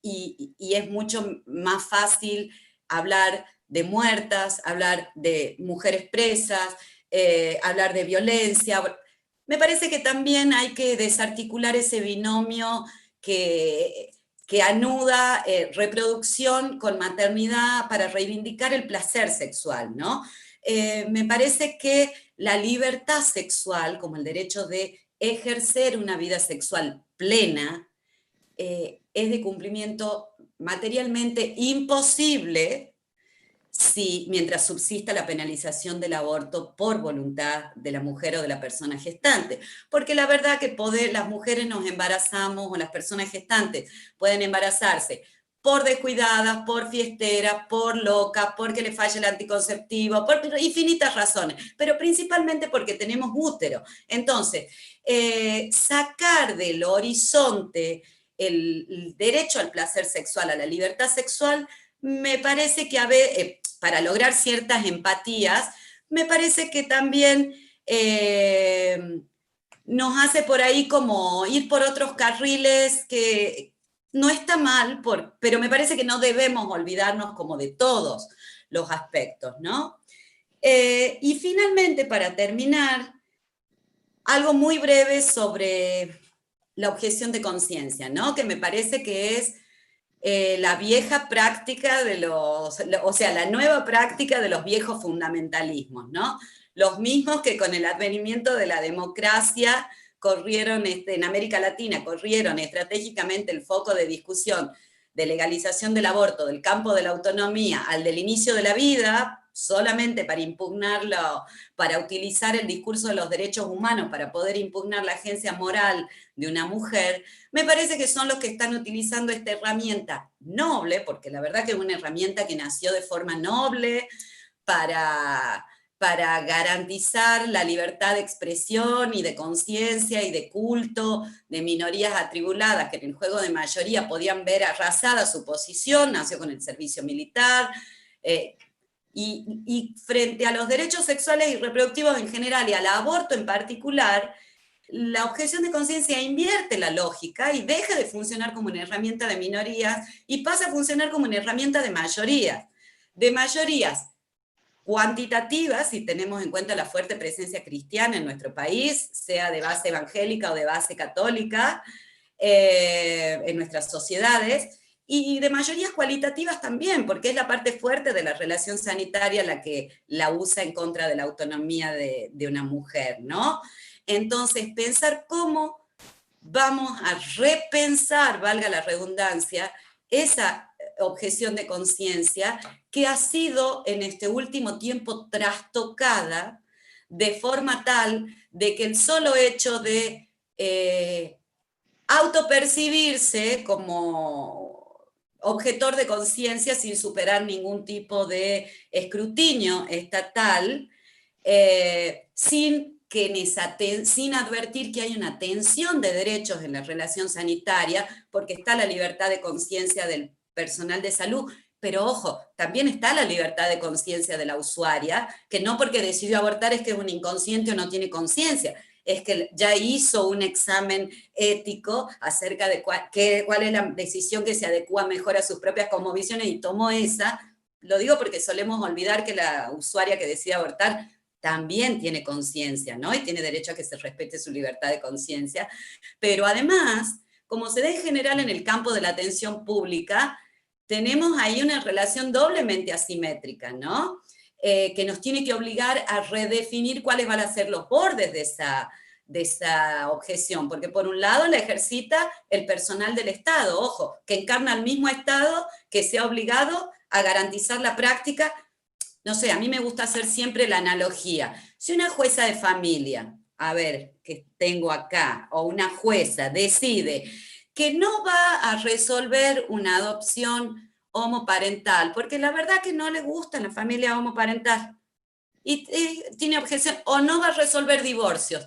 y es mucho más fácil hablar de muertas, hablar de mujeres presas, hablar de violencia. Me parece que también hay que desarticular ese binomio que anuda reproducción con maternidad para reivindicar el placer sexual, ¿no? Me parece que la libertad sexual, como el derecho de ejercer una vida sexual plena, es de cumplimiento materialmente imposible mientras subsista la penalización del aborto por voluntad de la mujer o de la persona gestante. Porque la verdad que las mujeres nos embarazamos, o las personas gestantes pueden embarazarse por descuidadas, por fiesteras, por locas, porque le falla el anticonceptivo, por infinitas razones, pero principalmente porque tenemos útero. Entonces, sacar del horizonte el derecho al placer sexual, a la libertad sexual, me parece que para lograr ciertas empatías, me parece que también nos hace por ahí como ir por otros carriles que no está mal, pero me parece que no debemos olvidarnos como de todos los aspectos, ¿no? Y finalmente, para terminar, algo muy breve sobre la objeción de conciencia, ¿no? Que me parece que es la vieja práctica la nueva práctica de los viejos fundamentalismos, ¿no? Los mismos que con el advenimiento de la democracia corrieron, en América Latina, corrieron estratégicamente el foco de discusión de legalización del aborto del campo de la autonomía al del inicio de la vida, solamente para impugnarlo, para utilizar el discurso de los derechos humanos para poder impugnar la agencia moral de una mujer. Me parece que son los que están utilizando esta herramienta noble, porque la verdad que es una herramienta que nació de forma noble para garantizar la libertad de expresión y de conciencia y de culto de minorías atribuladas que en el juego de mayoría podían ver arrasada su posición. Nació con el servicio militar, y frente a los derechos sexuales y reproductivos en general y al aborto en particular, la objeción de conciencia invierte la lógica y deja de funcionar como una herramienta de minorías y pasa a funcionar como una herramienta de mayorías. De mayorías cuantitativas, si tenemos en cuenta la fuerte presencia cristiana en nuestro país, sea de base evangélica o de base católica, en nuestras sociedades, y de mayorías cualitativas también, porque es la parte fuerte de la relación sanitaria la que la usa en contra de la autonomía de una mujer, ¿no? Entonces, pensar cómo vamos a repensar, valga la redundancia, esa objeción de conciencia que ha sido en este último tiempo trastocada de forma tal de que el solo hecho de autopercibirse como objetor de conciencia sin superar ningún tipo de escrutinio estatal, sin advertir que hay una tensión de derechos en la relación sanitaria, porque está la libertad de conciencia del personal de salud, pero ojo, también está la libertad de conciencia de la usuaria, que no porque decidió abortar es que es un inconsciente o no tiene conciencia, es que ya hizo un examen ético acerca de cuál es la decisión que se adecua mejor a sus propias cosmovisiones y tomó esa. Lo digo porque solemos olvidar que la usuaria que decide abortar también tiene conciencia, ¿no? Y tiene derecho a que se respete su libertad de conciencia. Pero además, como se da en general en el campo de la atención pública, tenemos ahí una relación doblemente asimétrica, ¿no? Que nos tiene que obligar a redefinir cuáles van a ser los bordes de esa objeción, porque por un lado la ejercita el personal del Estado, ojo, que encarna al mismo Estado que se ha obligado a garantizar la práctica. No sé, a mí me gusta hacer siempre la analogía. Si una jueza de familia, a ver, que tengo acá, o una jueza decide que no va a resolver una adopción homoparental, porque la verdad que no le gusta la familia homoparental, y tiene objeción, o no va a resolver divorcios,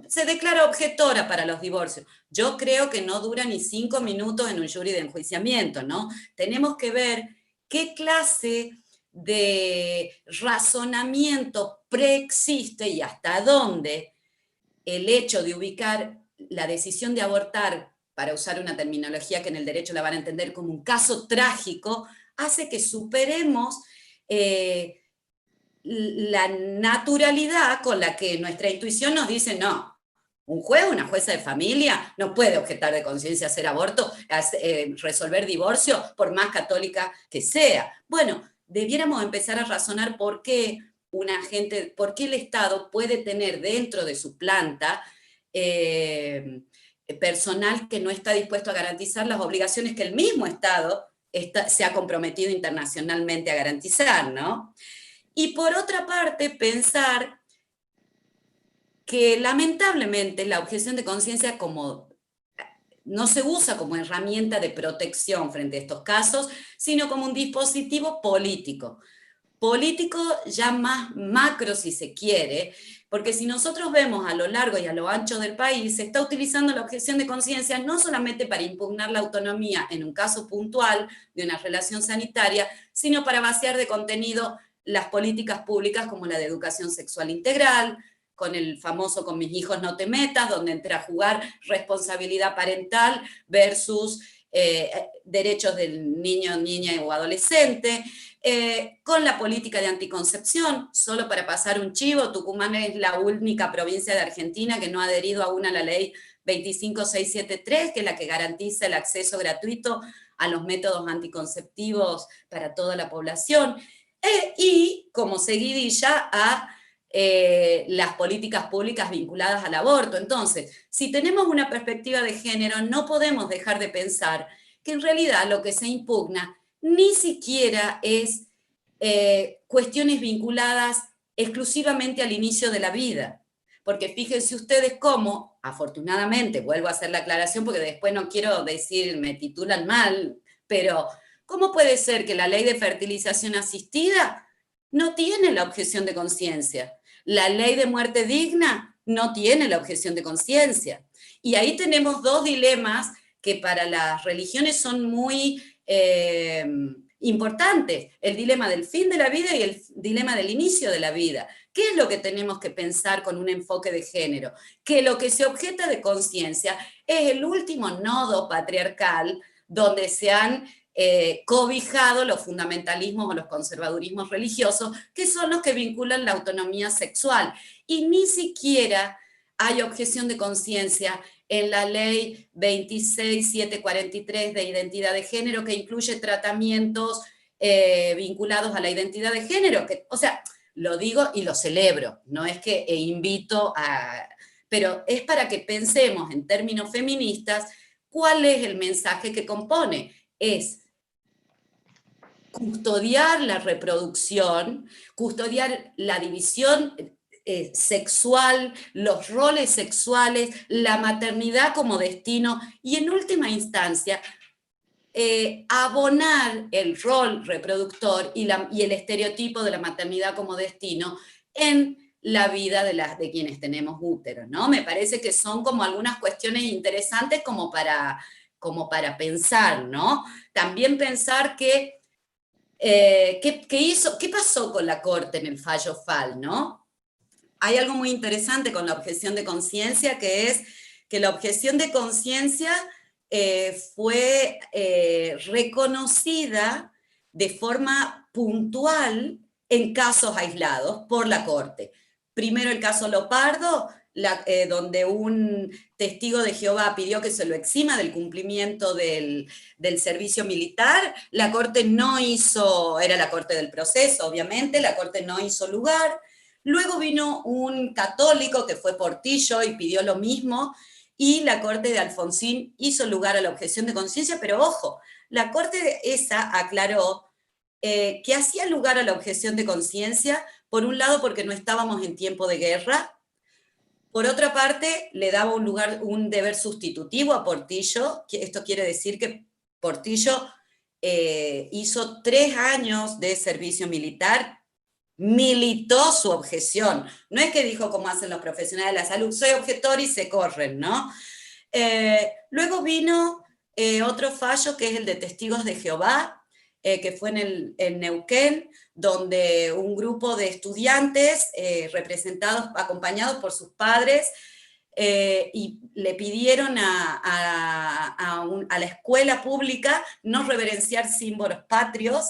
se declara objetora para los divorcios. Yo creo que no dura ni 5 minutos en un jury de enjuiciamiento, ¿no? Tenemos que ver qué clase de razonamiento preexiste y hasta dónde el hecho de ubicar la decisión de abortar, para usar una terminología que en el derecho la van a entender como un caso trágico, hace que superemos la naturalidad con la que nuestra intuición nos dice no. Un juez, una jueza de familia, no puede objetar de conciencia hacer aborto, resolver divorcio, por más católica que sea. Bueno, debiéramos empezar a razonar por qué por qué el Estado puede tener dentro de su planta personal que no está dispuesto a garantizar las obligaciones que el mismo Estado se ha comprometido internacionalmente a garantizar, ¿no? Y por otra parte, pensar que lamentablemente la objeción de conciencia no se usa como herramienta de protección frente a estos casos, sino como un dispositivo político. Político ya más macro si se quiere, porque si nosotros vemos a lo largo y a lo ancho del país, se está utilizando la objeción de conciencia no solamente para impugnar la autonomía en un caso puntual de una relación sanitaria, sino para vaciar de contenido las políticas públicas como la de educación sexual integral, con el famoso "con mis hijos no te metas", donde entra a jugar responsabilidad parental versus derechos del niño, niña o adolescente, con la política de anticoncepción. Solo para pasar un chivo, Tucumán es la única provincia de Argentina que no ha adherido aún a la ley 25673, que es la que garantiza el acceso gratuito a los métodos anticonceptivos para toda la población, y como seguidilla a las políticas públicas vinculadas al aborto. Entonces, si tenemos una perspectiva de género, no podemos dejar de pensar que en realidad lo que se impugna ni siquiera es cuestiones vinculadas exclusivamente al inicio de la vida. Porque fíjense ustedes cómo, afortunadamente, vuelvo a hacer la aclaración porque después no quiero decir, me titulan mal, pero ¿cómo puede ser que la ley de fertilización asistida no tiene la objeción de conciencia? La ley de muerte digna no tiene la objeción de conciencia. Y ahí tenemos dos dilemas que para las religiones son muy importantes, el dilema del fin de la vida y el dilema del inicio de la vida. ¿Qué es lo que tenemos que pensar con un enfoque de género? Que lo que se objeta de conciencia es el último nodo patriarcal donde se han cobijado los fundamentalismos o los conservadurismos religiosos, que son los que vinculan la autonomía sexual. Y ni siquiera hay objeción de conciencia en la ley 26743 de identidad de género, que incluye tratamientos vinculados a la identidad de género, que, o sea, lo digo y lo celebro, no es que invito a... pero es para que pensemos en términos feministas cuál es el mensaje que compone. Es custodiar la reproducción, custodiar la división sexual, los roles sexuales, la maternidad como destino, y en última instancia, abonar el rol reproductor y el estereotipo de la maternidad como destino en la vida de quienes tenemos útero, ¿no? Me parece que son como algunas cuestiones interesantes como para pensar, ¿no? También pensar que ¿qué pasó con la Corte en el fallo Fall, ¿no? Hay algo muy interesante con la objeción de conciencia, que es que la objeción de conciencia fue reconocida de forma puntual en casos aislados por la Corte. Primero el caso Lopardo, donde un testigo de Jehová pidió que se lo exima del cumplimiento del servicio militar. La Corte no hizo, era la Corte del proceso, obviamente, la Corte no hizo lugar. Luego vino un católico que fue Portillo y pidió lo mismo, y la Corte de Alfonsín hizo lugar a la objeción de conciencia, pero ojo, la Corte esa aclaró que hacía lugar a la objeción de conciencia, por un lado porque no estábamos en tiempo de guerra, por otra parte le daba un deber sustitutivo a Portillo, que esto quiere decir que Portillo hizo 3 años de servicio militar, militó su objeción, no es que dijo como hacen los profesionales de la salud, soy objetor y se corren, ¿no? Luego vino otro fallo que es el de Testigos de Jehová, que fue en Neuquén, donde un grupo de estudiantes acompañados por sus padres, y le pidieron a la escuela pública no reverenciar símbolos patrios,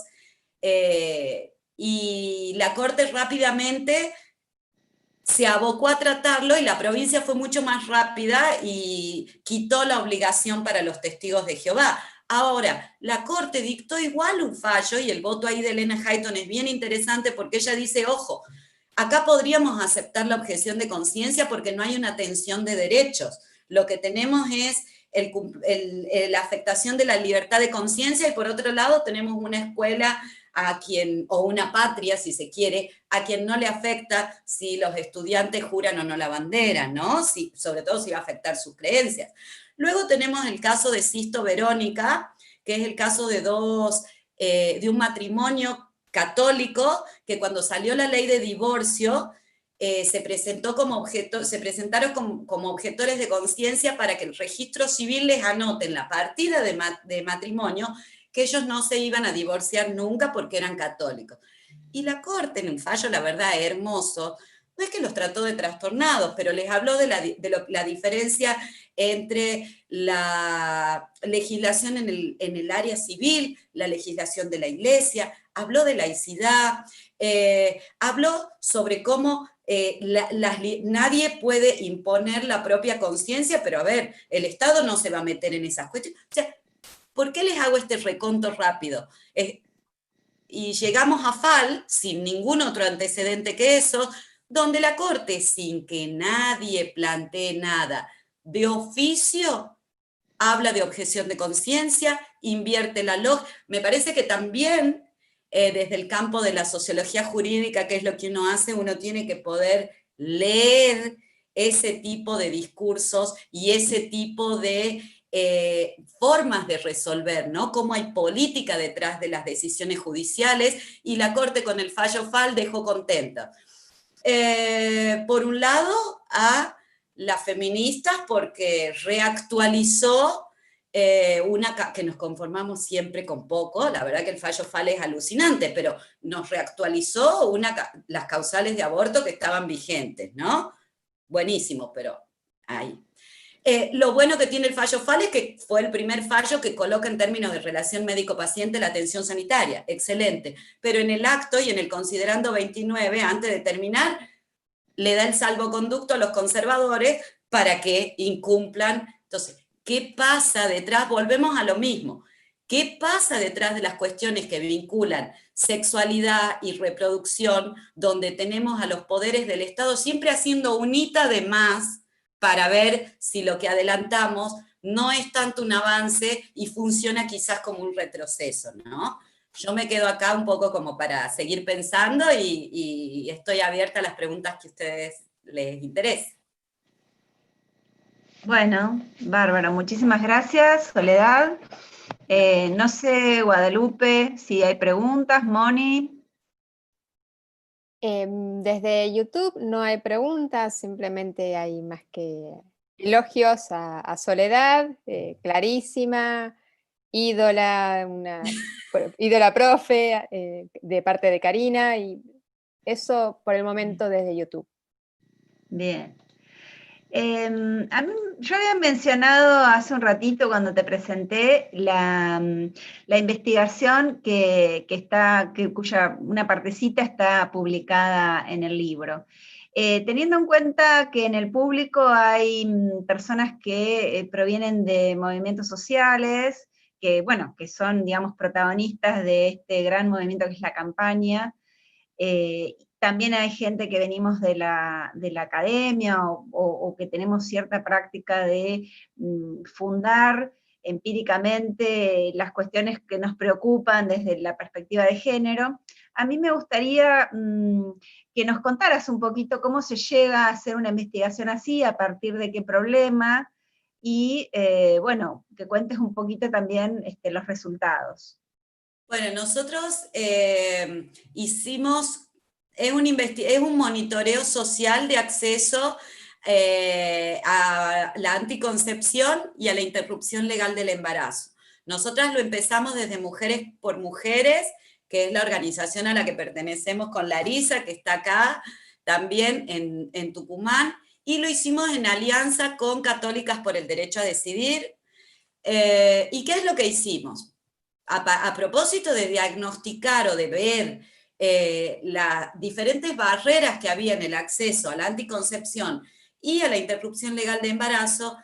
y la Corte rápidamente se abocó a tratarlo, y la provincia fue mucho más rápida y quitó la obligación para los testigos de Jehová. Ahora, la Corte dictó igual un fallo, y el voto ahí de Elena Hayton es bien interesante porque ella dice, ojo, acá podríamos aceptar la objeción de conciencia porque no hay una tensión de derechos. Lo que tenemos es la afectación de la libertad de conciencia, y por otro lado tenemos una escuela o una patria, si se quiere, a quien no le afecta si los estudiantes juran o no la bandera, ¿no? Sobre todo si va a afectar sus creencias. Luego tenemos el caso de Sisto Verónica, que es el caso de un matrimonio católico que cuando salió la ley de divorcio se presentaron como objetores de conciencia para que el registro civil les anote en la partida de matrimonio que ellos no se iban a divorciar nunca porque eran católicos. Y la Corte, en un fallo, la verdad, hermoso, no es que los trató de trastornados, pero les habló de la diferencia entre la legislación en el área civil, la legislación de la Iglesia, habló de laicidad, habló sobre cómo nadie puede imponer la propia conciencia, pero a ver, el Estado no se va a meter en esas cuestiones. O sea, ¿por qué les hago este reconto rápido? Y llegamos a Fall, sin ningún otro antecedente que eso, donde la Corte, sin que nadie plantee nada, de oficio, habla de objeción de conciencia, invierte la lógica. Me parece que también, desde el campo de la sociología jurídica, que es lo que uno hace, uno tiene que poder leer ese tipo de discursos y ese tipo de formas de resolver, ¿no? Cómo hay política detrás de las decisiones judiciales, y la Corte con el fallo Fall dejó contenta. Por un lado, a las feministas porque reactualizó que nos conformamos siempre con poco, la verdad que el fallo FAL es alucinante, pero nos reactualizó las causales de aborto que estaban vigentes, ¿no? Buenísimo, pero ahí. Lo bueno que tiene el fallo FAL es que fue el primer fallo que coloca en términos de relación médico-paciente la atención sanitaria, excelente, pero en el acto y en el considerando 29, antes de terminar, le da el salvoconducto a los conservadores para que incumplan. Entonces, ¿qué pasa detrás? Volvemos a lo mismo. ¿Qué pasa detrás de las cuestiones que vinculan sexualidad y reproducción, donde tenemos a los poderes del Estado siempre haciendo un hito de más para ver si lo que adelantamos no es tanto un avance y funciona quizás como un retroceso, ¿no? Yo me quedo acá un poco como para seguir pensando y estoy abierta a las preguntas que a ustedes les interesen. Bueno, bárbaro, muchísimas gracias, Soledad. No sé, Guadalupe, si hay preguntas, Moni. Desde YouTube no hay preguntas, simplemente hay más que elogios a Soledad, clarísima, ídola, ídola profe, de parte de Karina, y eso por el momento desde YouTube. Bien. Yo había mencionado hace un ratito cuando te presenté la investigación cuya una partecita está publicada en el libro. Teniendo en cuenta que en el público hay personas que provienen de movimientos sociales, que son, digamos, protagonistas de este gran movimiento que es la campaña. También hay gente que venimos de la academia o que tenemos cierta práctica de fundar empíricamente las cuestiones que nos preocupan desde la perspectiva de género. A mí me gustaría que nos contaras un poquito cómo se llega a hacer una investigación así, a partir de qué problema, y que cuentes un poquito también los resultados. Bueno, nosotros hicimos, es un monitoreo social de acceso a la anticoncepción y a la interrupción legal del embarazo. Nosotras lo empezamos desde Mujeres por Mujeres, que es la organización a la que pertenecemos con Larisa, que está acá también en Tucumán, y lo hicimos en alianza con Católicas por el Derecho a Decidir. ¿Y qué es lo que hicimos? A propósito de diagnosticar o de ver las diferentes barreras que había en el acceso a la anticoncepción y a la interrupción legal de embarazo,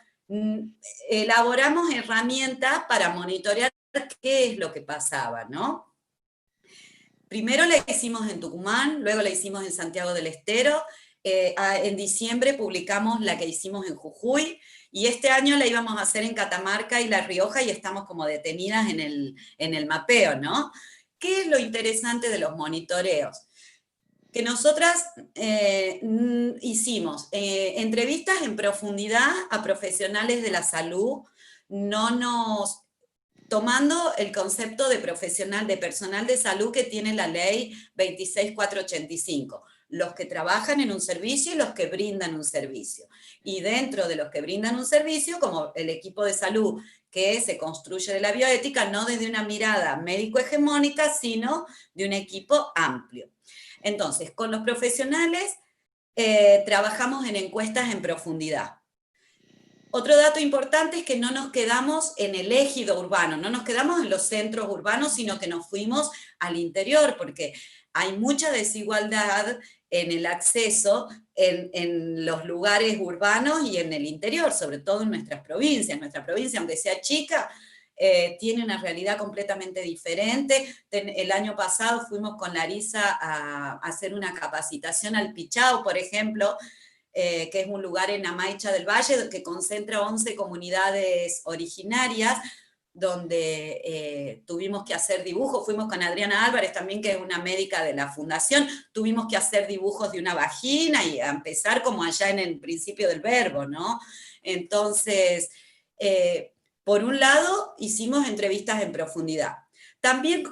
elaboramos herramientas para monitorear qué es lo que pasaba, ¿no? Primero la hicimos en Tucumán, luego la hicimos en Santiago del Estero, en diciembre publicamos la que hicimos en Jujuy, y este año la íbamos a hacer en Catamarca y La Rioja, y estamos como detenidas en el mapeo, ¿no? ¿Qué es lo interesante de los monitoreos? Que nosotras hicimos entrevistas en profundidad a profesionales de la salud, tomando el concepto de profesional, de personal de salud que tiene la ley 26485. Los que trabajan en un servicio y los que brindan un servicio. Y dentro de los que brindan un servicio, como el equipo de salud que se construye de la bioética, no desde una mirada médico-hegemónica, sino de un equipo amplio. Entonces, con los profesionales trabajamos en encuestas en profundidad. Otro dato importante es que no nos quedamos en el ejido urbano, no nos quedamos en los centros urbanos, sino que nos fuimos al interior, porque hay mucha desigualdad en el acceso en los lugares urbanos y en el interior, sobre todo en nuestras provincias. Nuestra provincia, aunque sea chica, tiene una realidad completamente diferente. El año pasado fuimos con Larisa a hacer una capacitación al Pichao, por ejemplo, que es un lugar en Amaicha del Valle que concentra 11 comunidades originarias, donde tuvimos que hacer dibujos. Fuimos con Adriana Álvarez también, que es una médica de la fundación, tuvimos que hacer dibujos de una vagina y a empezar como allá en el principio del verbo, ¿no? Entonces, por un lado, hicimos entrevistas en profundidad. También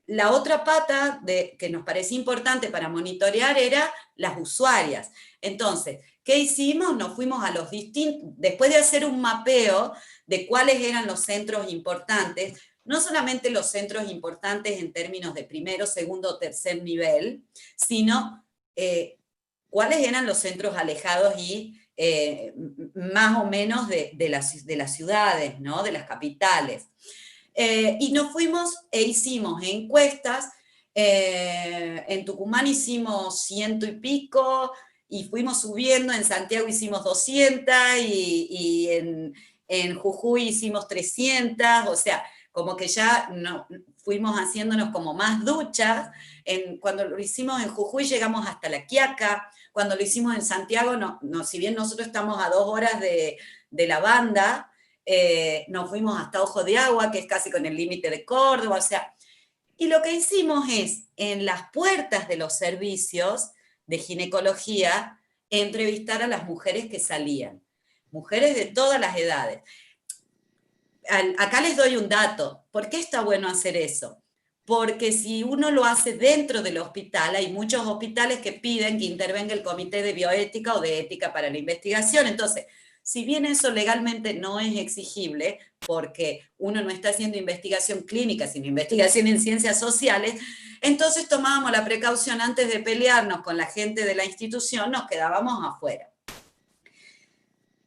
la otra pata que nos parecía importante para monitorear era las usuarias. Entonces, ¿qué hicimos? Nos fuimos a los distintos, después de hacer un mapeo de cuáles eran los centros importantes, no solamente los centros importantes en términos de primero, segundo o tercer nivel, sino cuáles eran los centros alejados y más o menos de las ciudades, ¿no? De las capitales. Y nos fuimos e hicimos encuestas. En Tucumán hicimos 100 y pico, y fuimos subiendo. En Santiago hicimos 200, y en Jujuy hicimos 300, o sea, como que ya no, fuimos haciéndonos como más duchas. Cuando lo hicimos en Jujuy llegamos hasta La Quiaca. Cuando lo hicimos en Santiago, si bien nosotros estamos a 2 horas de la banda, nos fuimos hasta Ojo de Agua, que es casi con el límite de Córdoba, o sea, y lo que hicimos es, en las puertas de los servicios de ginecología, entrevistar a las mujeres que salían, mujeres de todas las edades. Acá les doy un dato. ¿Por qué está bueno hacer eso? Porque si uno lo hace dentro del hospital, hay muchos hospitales que piden que intervenga el Comité de Bioética o de Ética para la Investigación. Entonces, si bien eso legalmente no es exigible, porque uno no está haciendo investigación clínica, sino investigación en ciencias sociales, entonces tomábamos la precaución, antes de pelearnos con la gente de la institución, nos quedábamos afuera.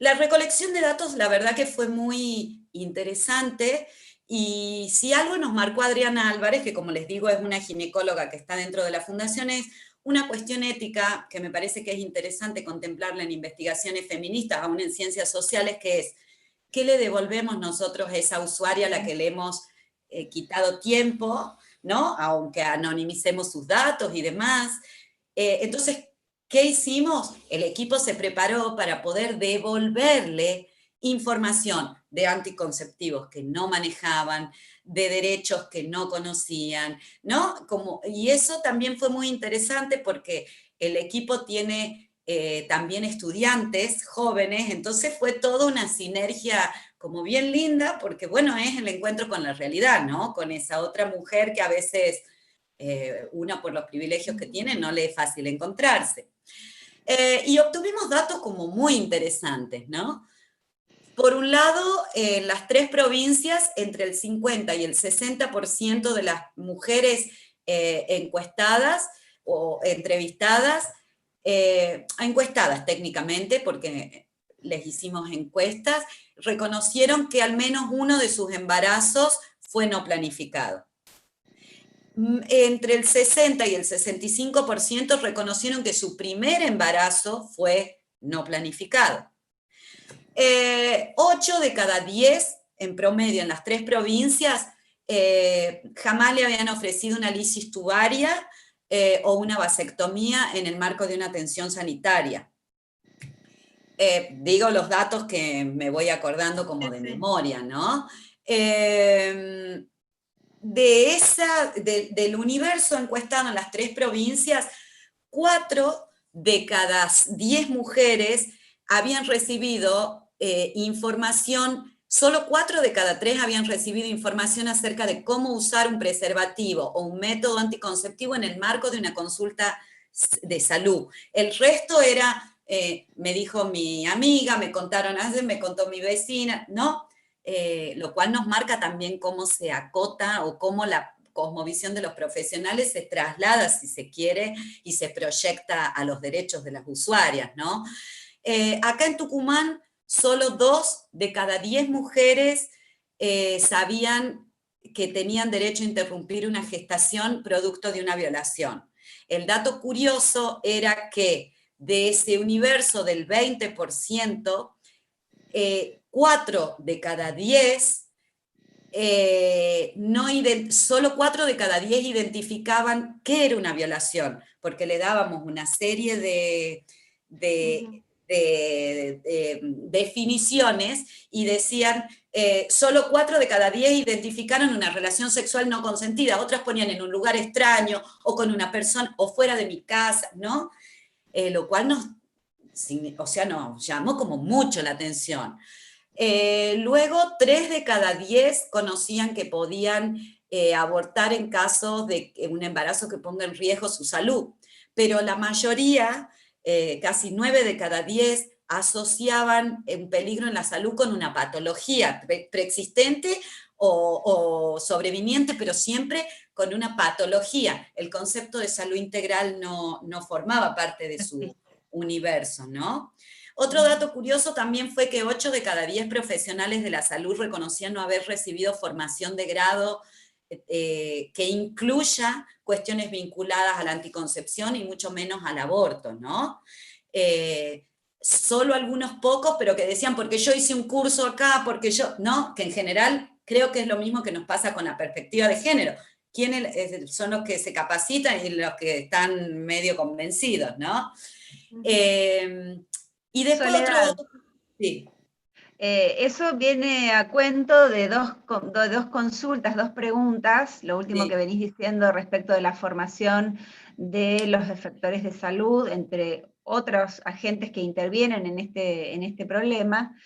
La recolección de datos, la verdad que fue muy interesante, y si algo nos marcó Adriana Álvarez, que como les digo es una ginecóloga que está dentro de la fundación, es una cuestión ética que me parece que es interesante contemplarla en investigaciones feministas, aún en ciencias sociales, que es, ¿qué le devolvemos nosotros a esa usuaria a la que le hemos quitado tiempo, ¿no? Aunque anonimicemos sus datos y demás? Entonces, ¿qué hicimos? El equipo se preparó para poder devolverle información de anticonceptivos que no manejaban, de derechos que no conocían, ¿no? Y eso también fue muy interesante porque el equipo tiene también estudiantes jóvenes, entonces fue toda una sinergia como bien linda, porque bueno, es el encuentro con la realidad, ¿no? Con esa otra mujer que a veces una por los privilegios que tiene no le es fácil encontrarse. Y obtuvimos datos como muy interesantes, ¿no? Por un lado, en las 3 provincias, entre el 50 y el 60% de las mujeres encuestadas o entrevistadas, encuestadas técnicamente, porque les hicimos encuestas, reconocieron que al menos uno de sus embarazos fue no planificado. Entre el 60 y el 65% reconocieron que su primer embarazo fue no planificado. 8 de cada 10, en promedio, en las 3 provincias, jamás le habían ofrecido una lisis tubaria o una vasectomía en el marco de una atención sanitaria. Digo los datos que me voy acordando como de memoria, ¿no? Del universo encuestado en las 3 provincias, 4 de cada 10 mujeres habían recibido información, solo 4 de cada 3 habían recibido información acerca de cómo usar un preservativo o un método anticonceptivo en el marco de una consulta de salud. El resto era, me dijo mi amiga, me contaron, me contó mi vecina, ¿no? Lo cual nos marca también cómo se acota o cómo la cosmovisión de los profesionales se traslada, si se quiere, y se proyecta a los derechos de las usuarias, ¿no? Acá en Tucumán, solo 2 de cada 10 mujeres sabían que tenían derecho a interrumpir una gestación producto de una violación. El dato curioso era que de ese universo del 20%, 4 de cada 10, solo 4 de cada 10 identificaban qué era una violación, porque le dábamos una serie de definiciones y decían, solo 4 de cada 10 identificaron una relación sexual no consentida, otras ponían en un lugar extraño, o con una persona, o fuera de mi casa, ¿no? Lo cual nos llamó como mucho la atención. Luego, 3 de cada 10 conocían que podían abortar en caso de un embarazo que ponga en riesgo su salud. Pero la mayoría, casi 9 de cada 10, asociaban un peligro en la salud con una patología preexistente o sobreviniente, pero siempre con una patología. El concepto de salud integral no formaba parte de su universo, ¿no? Otro dato curioso también fue que 8 de cada 10 profesionales de la salud reconocían no haber recibido formación de grado que incluya cuestiones vinculadas a la anticoncepción y mucho menos al aborto, ¿no? Solo algunos pocos, pero que decían, porque yo hice un curso acá, porque yo, no, que en general creo que es lo mismo que nos pasa con la perspectiva de género. ¿Quiénes son los que se capacitan y los que están medio convencidos, ¿no? Y después Soledad, otro... Sí. eso viene a cuento de dos consultas, dos preguntas, lo último Sí. que venís diciendo respecto de la formación de los efectores de salud, entre otros agentes que intervienen en este problema.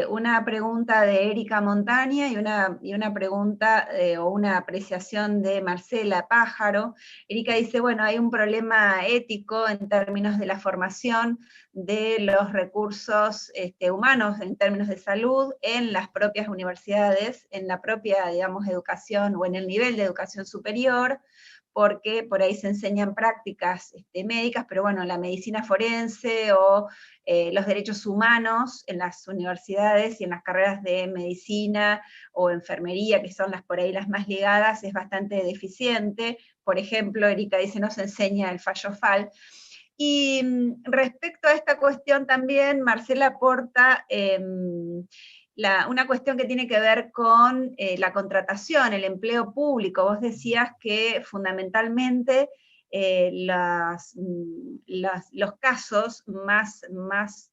Una pregunta de Erika Montaña y una pregunta o una apreciación de Marcela Pájaro. Erika dice, bueno, hay un problema ético en términos de la formación de los recursos humanos en términos de salud en las propias universidades, en la propia, digamos, educación o en el nivel de educación superior, porque por ahí se enseñan prácticas médicas, pero bueno, la medicina forense o los derechos humanos en las universidades y en las carreras de medicina o enfermería, que son por ahí las más ligadas, es bastante deficiente. Por ejemplo, Erika dice, no se enseña el fallo FAL. Y respecto a esta cuestión también, Marcela aporta una cuestión que tiene que ver con la contratación, el empleo público. Vos decías que fundamentalmente los casos más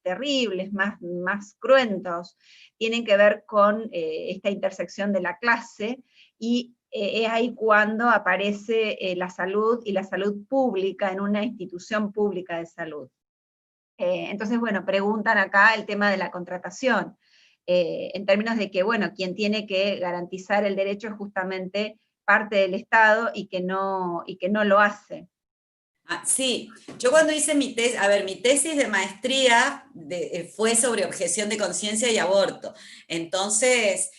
terribles, más cruentos, tienen que ver con esta intersección de la clase, y es ahí cuando aparece la salud y la salud pública en una institución pública de salud. Entonces, bueno, preguntan acá el tema de la contratación, en términos de que, bueno, quien tiene que garantizar el derecho es justamente parte del Estado y que no lo hace. Sí, yo cuando hice mi tesis de maestría fue sobre objeción de conciencia y aborto. Entonces,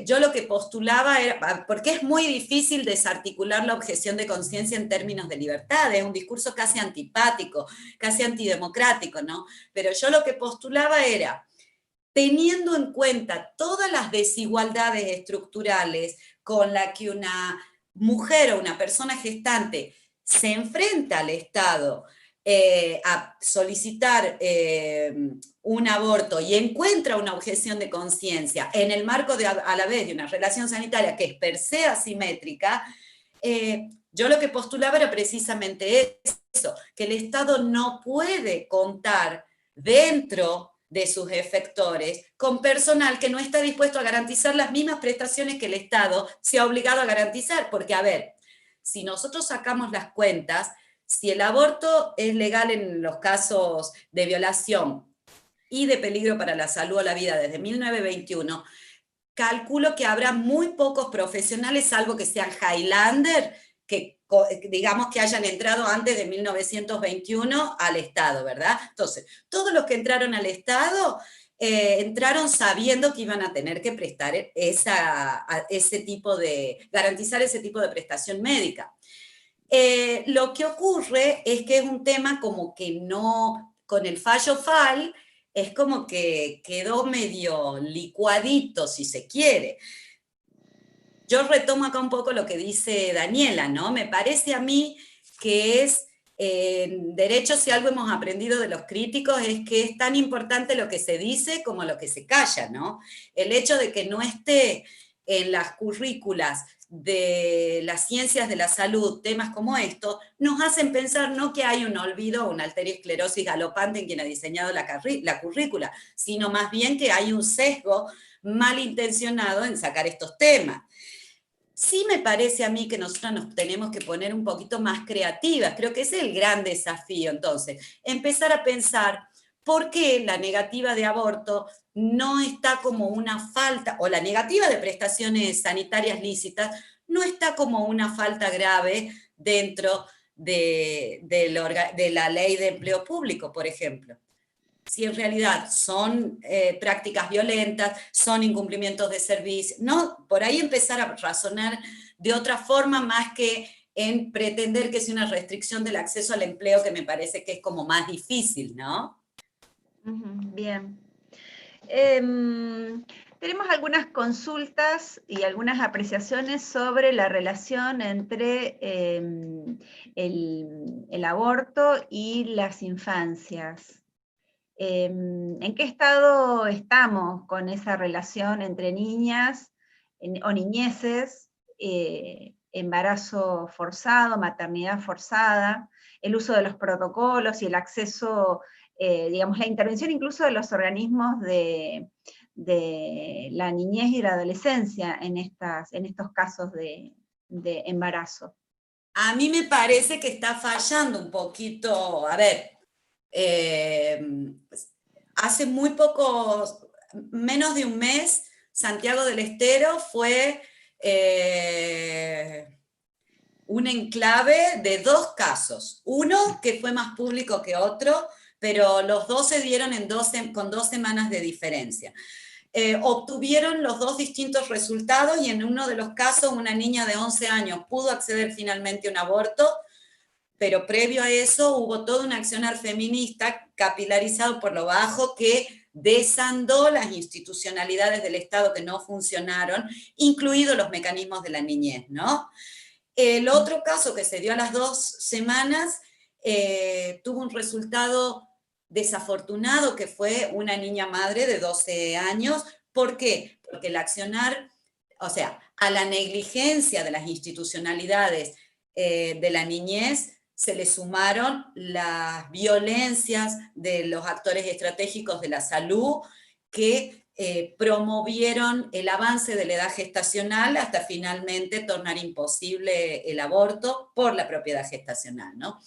yo lo que postulaba era, porque es muy difícil desarticular la objeción de conciencia en términos de libertad, es un discurso casi antipático, casi antidemocrático, ¿no? Pero yo lo que postulaba era, teniendo en cuenta todas las desigualdades estructurales con las que una mujer o una persona gestante se enfrenta al Estado a solicitar un aborto y encuentra una objeción de conciencia en el marco a la vez de una relación sanitaria que es per se asimétrica, yo lo que postulaba era precisamente eso, que el Estado no puede contar dentro de sus efectores con personal que no está dispuesto a garantizar las mismas prestaciones que el Estado se ha obligado a garantizar, porque a ver, si nosotros sacamos las cuentas, si el aborto es legal en los casos de violación y de peligro para la salud o la vida desde 1921, calculo que habrá muy pocos profesionales, salvo que sean Highlander, que digamos que hayan entrado antes de 1921 al Estado, ¿verdad? Entonces, todos los que entraron al Estado entraron sabiendo que iban a tener que prestar garantizar ese tipo de prestación médica. Lo que ocurre es que es un tema como que no, con el fallo FAL, es como que quedó medio licuadito, si se quiere. Yo retomo acá un poco lo que dice Daniela, ¿no? Me parece a mí que en derecho, si algo hemos aprendido de los críticos, es que es tan importante lo que se dice como lo que se calla, ¿no? El hecho de que no esté en las currículas de las ciencias de la salud temas como estos, nos hacen pensar no que hay un olvido o una arteriosclerosis galopante en quien ha diseñado la currícula, sino más bien que hay un sesgo malintencionado en sacar estos temas. Sí me parece a mí que nosotros nos tenemos que poner un poquito más creativas, creo que ese es el gran desafío, entonces, empezar a pensar por qué la negativa de aborto no está como una falta, o la negativa de prestaciones sanitarias lícitas, no está como una falta grave dentro de la ley de empleo público, por ejemplo. Si en realidad son prácticas violentas, son incumplimientos de servicio, no, por ahí empezar a razonar de otra forma más que en pretender que es una restricción del acceso al empleo, que me parece que es como más difícil, ¿no? Bien. Tenemos algunas consultas y algunas apreciaciones sobre la relación entre el aborto y las infancias. ¿En qué estado estamos con esa relación entre niñas o niñeces, embarazo forzado, maternidad forzada, el uso de los protocolos y el acceso, digamos, la intervención incluso de los organismos de la niñez y la adolescencia en estos casos de embarazo? A mí me parece que está fallando un poquito, a ver, hace muy poco, menos de un mes, Santiago del Estero fue un enclave de 2 casos. Uno que fue más público que otro, pero los dos se dieron con 2 semanas de diferencia. Obtuvieron los 2 distintos resultados y en uno de los casos una niña de 11 años pudo acceder finalmente a un aborto, pero previo a eso hubo todo un accionar feminista capilarizado por lo bajo que desandó las institucionalidades del Estado que no funcionaron, incluidos los mecanismos de la niñez, ¿no? El otro caso que se dio a las 2 semanas tuvo un resultado desafortunado, que fue una niña madre de 12 años. ¿Por qué? Porque el accionar, o sea, a la negligencia de las institucionalidades de la niñez se le sumaron las violencias de los actores estratégicos de la salud que promovieron el avance de la edad gestacional hasta finalmente tornar imposible el aborto por la propiedad gestacional, ¿no?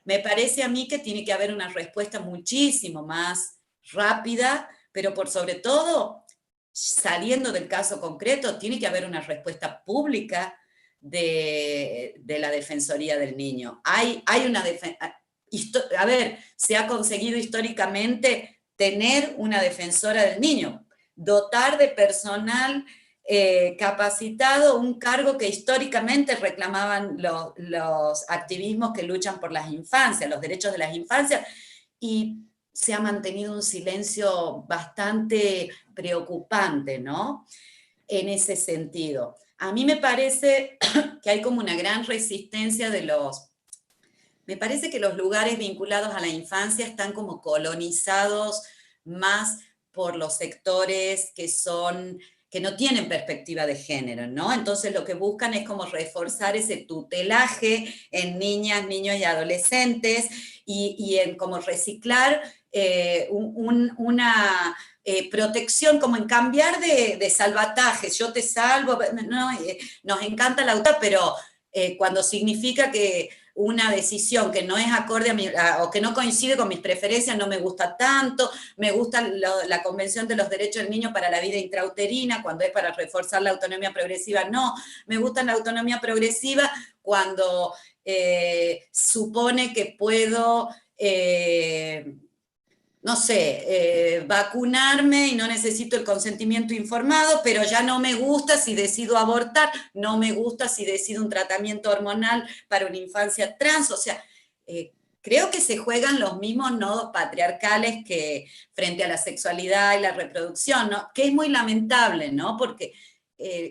Me parece a mí que tiene que haber una respuesta muchísimo más rápida, pero por sobre todo, saliendo del caso concreto, tiene que haber una respuesta pública de la Defensoría del Niño. Hay una a ver, se ha conseguido históricamente tener una defensora del niño, dotar de personal capacitado un cargo que históricamente reclamaban los activismos que luchan por las infancias, los derechos de las infancias, y se ha mantenido un silencio bastante preocupante, ¿no? En ese sentido. A mí me parece que hay como una gran resistencia de me parece que los lugares vinculados a la infancia están como colonizados más por los sectores que no tienen perspectiva de género, ¿no? Entonces lo que buscan es como reforzar ese tutelaje en niñas, niños y adolescentes y en como reciclar una protección, como en cambiar de salvatajes. Yo te salvo, no, nos encanta la autor, pero cuando significa que una decisión que no es acorde o que no coincide con mis preferencias, no me gusta tanto. Me gusta la Convención de los Derechos del Niño para la Vida Intrauterina, cuando es para reforzar la autonomía progresiva, no. Me gusta la autonomía progresiva cuando supone que puedo no sé, vacunarme y no necesito el consentimiento informado, pero ya no me gusta si decido abortar, no me gusta si decido un tratamiento hormonal para una infancia trans. O sea, creo que se juegan los mismos nodos patriarcales que frente a la sexualidad y la reproducción, ¿no? Que es muy lamentable, ¿no? Porque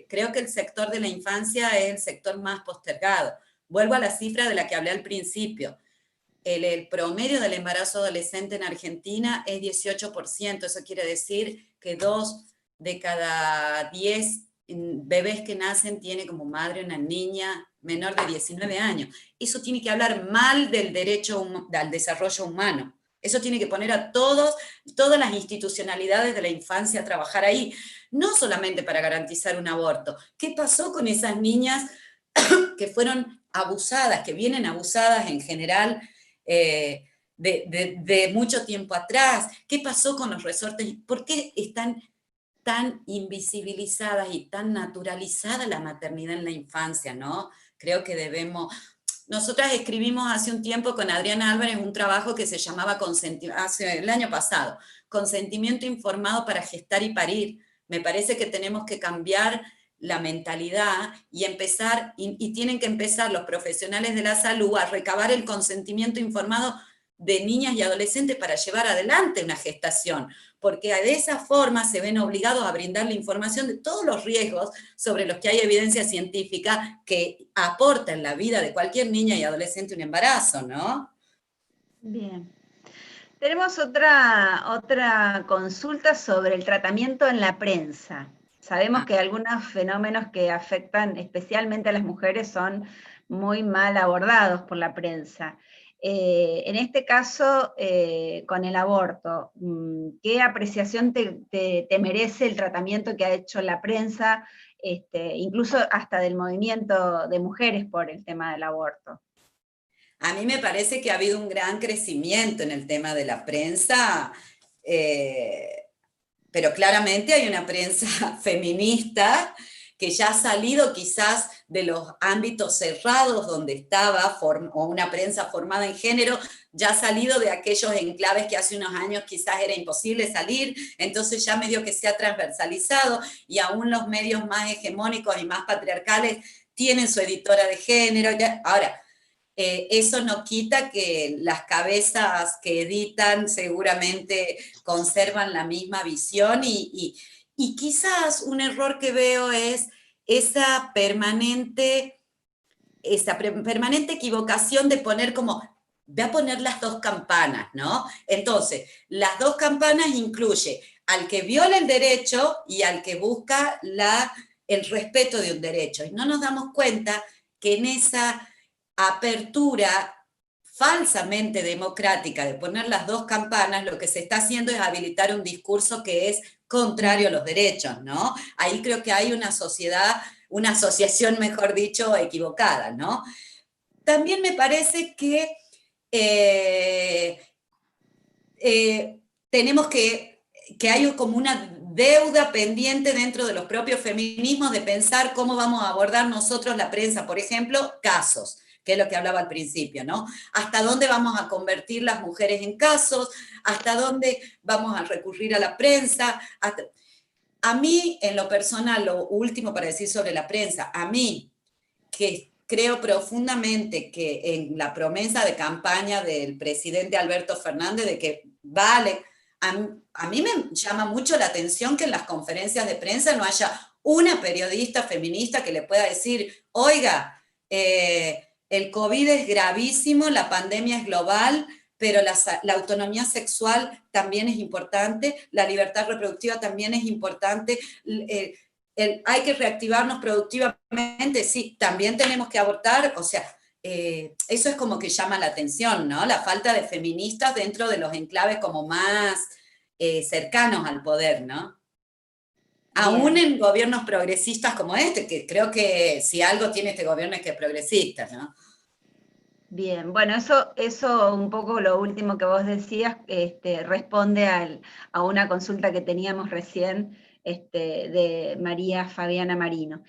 creo que el sector de la infancia es el sector más postergado. Vuelvo a la cifra de la que hablé al principio. El promedio del embarazo adolescente en Argentina es 18%, eso quiere decir que 2 de cada 10 bebés que nacen tiene como madre una niña menor de 19 años. Eso tiene que hablar mal del derecho al desarrollo humano. Eso tiene que poner a todas las institucionalidades de la infancia a trabajar ahí, no solamente para garantizar un aborto. ¿Qué pasó con esas niñas que fueron abusadas, que vienen abusadas en general de mucho tiempo atrás? ¿Qué pasó con los resortes? ¿Por qué están tan invisibilizadas y tan naturalizada la maternidad en la infancia, ¿no? Creo que debemos... Nosotras escribimos hace un tiempo con Adriana Álvarez un trabajo que se llamaba el año pasado, Consentimiento informado para gestar y parir. Me parece que tenemos que cambiar la mentalidad y empezar, y tienen que empezar los profesionales de la salud a recabar el consentimiento informado de niñas y adolescentes para llevar adelante una gestación, porque de esa forma se ven obligados a brindar la información de todos los riesgos sobre los que hay evidencia científica que aporta en la vida de cualquier niña y adolescente un embarazo, ¿no? Bien. Tenemos otra consulta sobre el tratamiento en la prensa. Sabemos que algunos fenómenos que afectan especialmente a las mujeres son muy mal abordados por la prensa. En este caso, con el aborto, ¿qué apreciación te merece el tratamiento que ha hecho la prensa, incluso hasta del movimiento de mujeres por el tema del aborto? A mí me parece que ha habido un gran crecimiento en el tema de la prensa, pero claramente hay una prensa feminista que ya ha salido quizás de los ámbitos cerrados donde estaba, o una prensa formada en género, ya ha salido de aquellos enclaves que hace unos años quizás era imposible salir, entonces ya medio que se ha transversalizado, y aún los medios más hegemónicos y más patriarcales tienen su editora de género. Ahora, eso no quita que las cabezas que editan seguramente conservan la misma visión y quizás un error que veo es esa permanente equivocación de poner como, voy a poner las dos campanas, ¿no? Entonces, las dos campanas incluye al que viola el derecho y al que busca el respeto de un derecho. Y no nos damos cuenta que en esa apertura falsamente democrática de poner las dos campanas, lo que se está haciendo es habilitar un discurso que es contrario a los derechos, ¿no? Ahí creo que hay una asociación, mejor dicho, equivocada, ¿no? También me parece que tenemos que hay como una deuda pendiente dentro de los propios feminismos de pensar cómo vamos a abordar nosotros la prensa, por ejemplo, casos, que es lo que hablaba al principio, ¿no? ¿Hasta dónde vamos a convertir las mujeres en casos? ¿Hasta dónde vamos a recurrir a la prensa? A mí, en lo personal, lo último para decir sobre la prensa, a mí, que creo profundamente que en la promesa de campaña del presidente Alberto Fernández de que vale, a mí me llama mucho la atención que en las conferencias de prensa no haya una periodista feminista que le pueda decir, oiga, el COVID es gravísimo, la pandemia es global, pero la autonomía sexual también es importante, la libertad reproductiva también es importante, hay que reactivarnos productivamente, sí, también tenemos que abortar, o sea, eso es como que llama la atención, ¿no? La falta de feministas dentro de los enclaves como más cercanos al poder, ¿no? Aún en gobiernos progresistas como este, que creo que si algo tiene este gobierno es que es progresista, ¿no? Bien, bueno, eso un poco lo último que vos decías responde a una consulta que teníamos recién de María Fabiana Marino.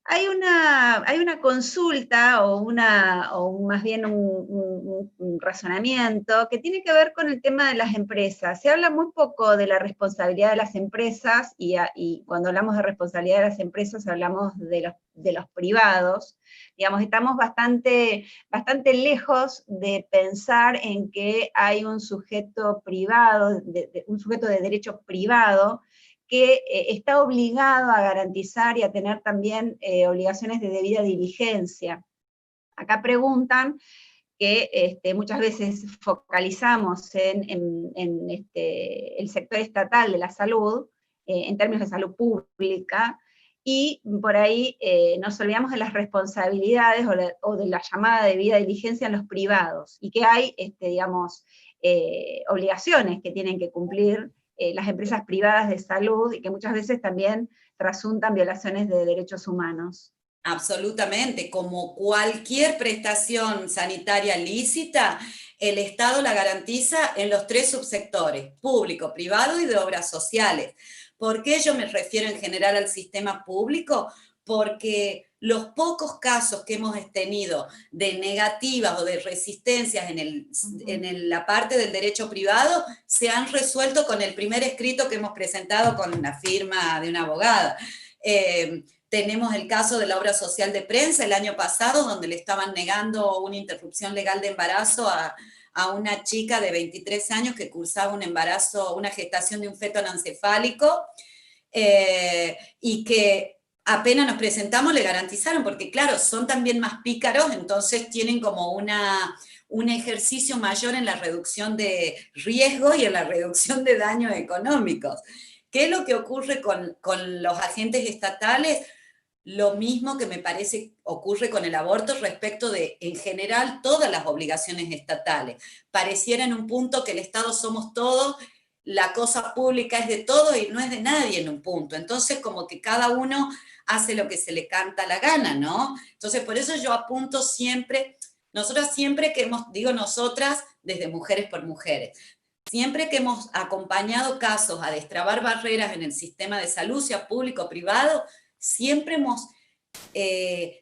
Hay una consulta o más bien un razonamiento que tiene que ver con el tema de las empresas. Se habla muy poco de la responsabilidad de las empresas y cuando hablamos de responsabilidad de las empresas hablamos de los privados. Digamos, estamos bastante lejos de pensar en que hay un sujeto privado, un sujeto de derecho privado, que está obligado a garantizar y a tener también obligaciones de debida diligencia. Acá preguntan que muchas veces focalizamos en el sector estatal de la salud, en términos de salud pública, y por ahí nos olvidamos de las responsabilidades o de la llamada debida diligencia en los privados, y que hay, digamos, obligaciones que tienen que cumplir las empresas privadas de salud y que muchas veces también trasuntan violaciones de derechos humanos. Absolutamente, como cualquier prestación sanitaria lícita, el Estado la garantiza en los 3 subsectores, público, privado y de obras sociales. ¿Por qué yo me refiero en general al sistema público? Porque los pocos casos que hemos tenido de negativas o de resistencias en la parte del derecho privado se han resuelto con el primer escrito que hemos presentado con la firma de una abogada. Tenemos el caso de la obra social de prensa el año pasado, donde le estaban negando una interrupción legal de embarazo a una chica de 23 años que cursaba un embarazo, una gestación de un feto anencefálico, y que apenas nos presentamos le garantizaron, porque claro, son también más pícaros, entonces tienen como un ejercicio mayor en la reducción de riesgo y en la reducción de daños económicos. ¿Qué es lo que ocurre con los agentes estatales? Lo mismo que me parece ocurre con el aborto respecto de, en general, todas las obligaciones estatales. Pareciera en un punto que el Estado somos todos, la cosa pública es de todos y no es de nadie en un punto. Entonces, como que cada uno hace lo que se le canta la gana, ¿no? Entonces, por eso yo apunto siempre, nosotras siempre que hemos, digo nosotras, desde Mujeres por Mujeres, siempre que hemos acompañado casos a destrabar barreras en el sistema de salud, sea público o privado, siempre hemos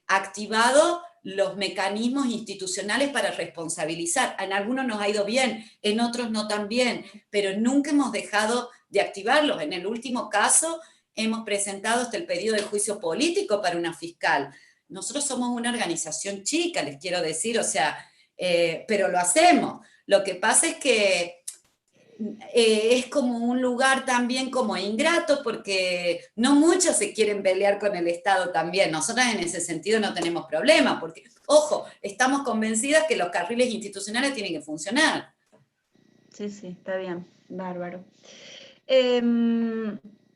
activado los mecanismos institucionales para responsabilizar. En algunos nos ha ido bien, en otros no tan bien, pero nunca hemos dejado de activarlos. En el último caso hemos presentado hasta el pedido de juicio político para una fiscal. Nosotros somos una organización chica, les quiero decir, o sea, pero lo hacemos. Lo que pasa es que es como un lugar también como ingrato, porque no muchos se quieren pelear con el Estado también. Nosotras en ese sentido no tenemos problema, porque, ojo, estamos convencidas que los carriles institucionales tienen que funcionar. Sí, sí, está bien, bárbaro.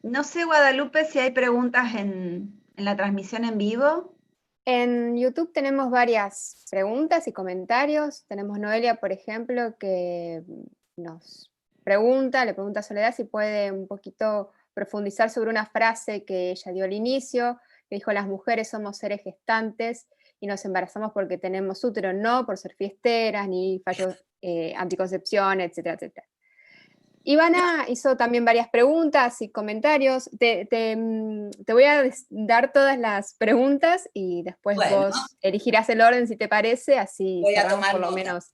No sé, Guadalupe, si hay preguntas en la transmisión en vivo. En YouTube tenemos varias preguntas y comentarios. Tenemos Noelia, por ejemplo, que nos le pregunta a Soledad si puede un poquito profundizar sobre una frase que ella dio al inicio, que dijo: las mujeres somos seres gestantes y nos embarazamos porque tenemos útero, no por ser fiesteras, ni fallos anticoncepción, etcétera, etcétera. Ivana hizo también varias preguntas y comentarios. Te voy a dar todas las preguntas y después vos elegirás el orden si te parece, así cerramos por lo menos.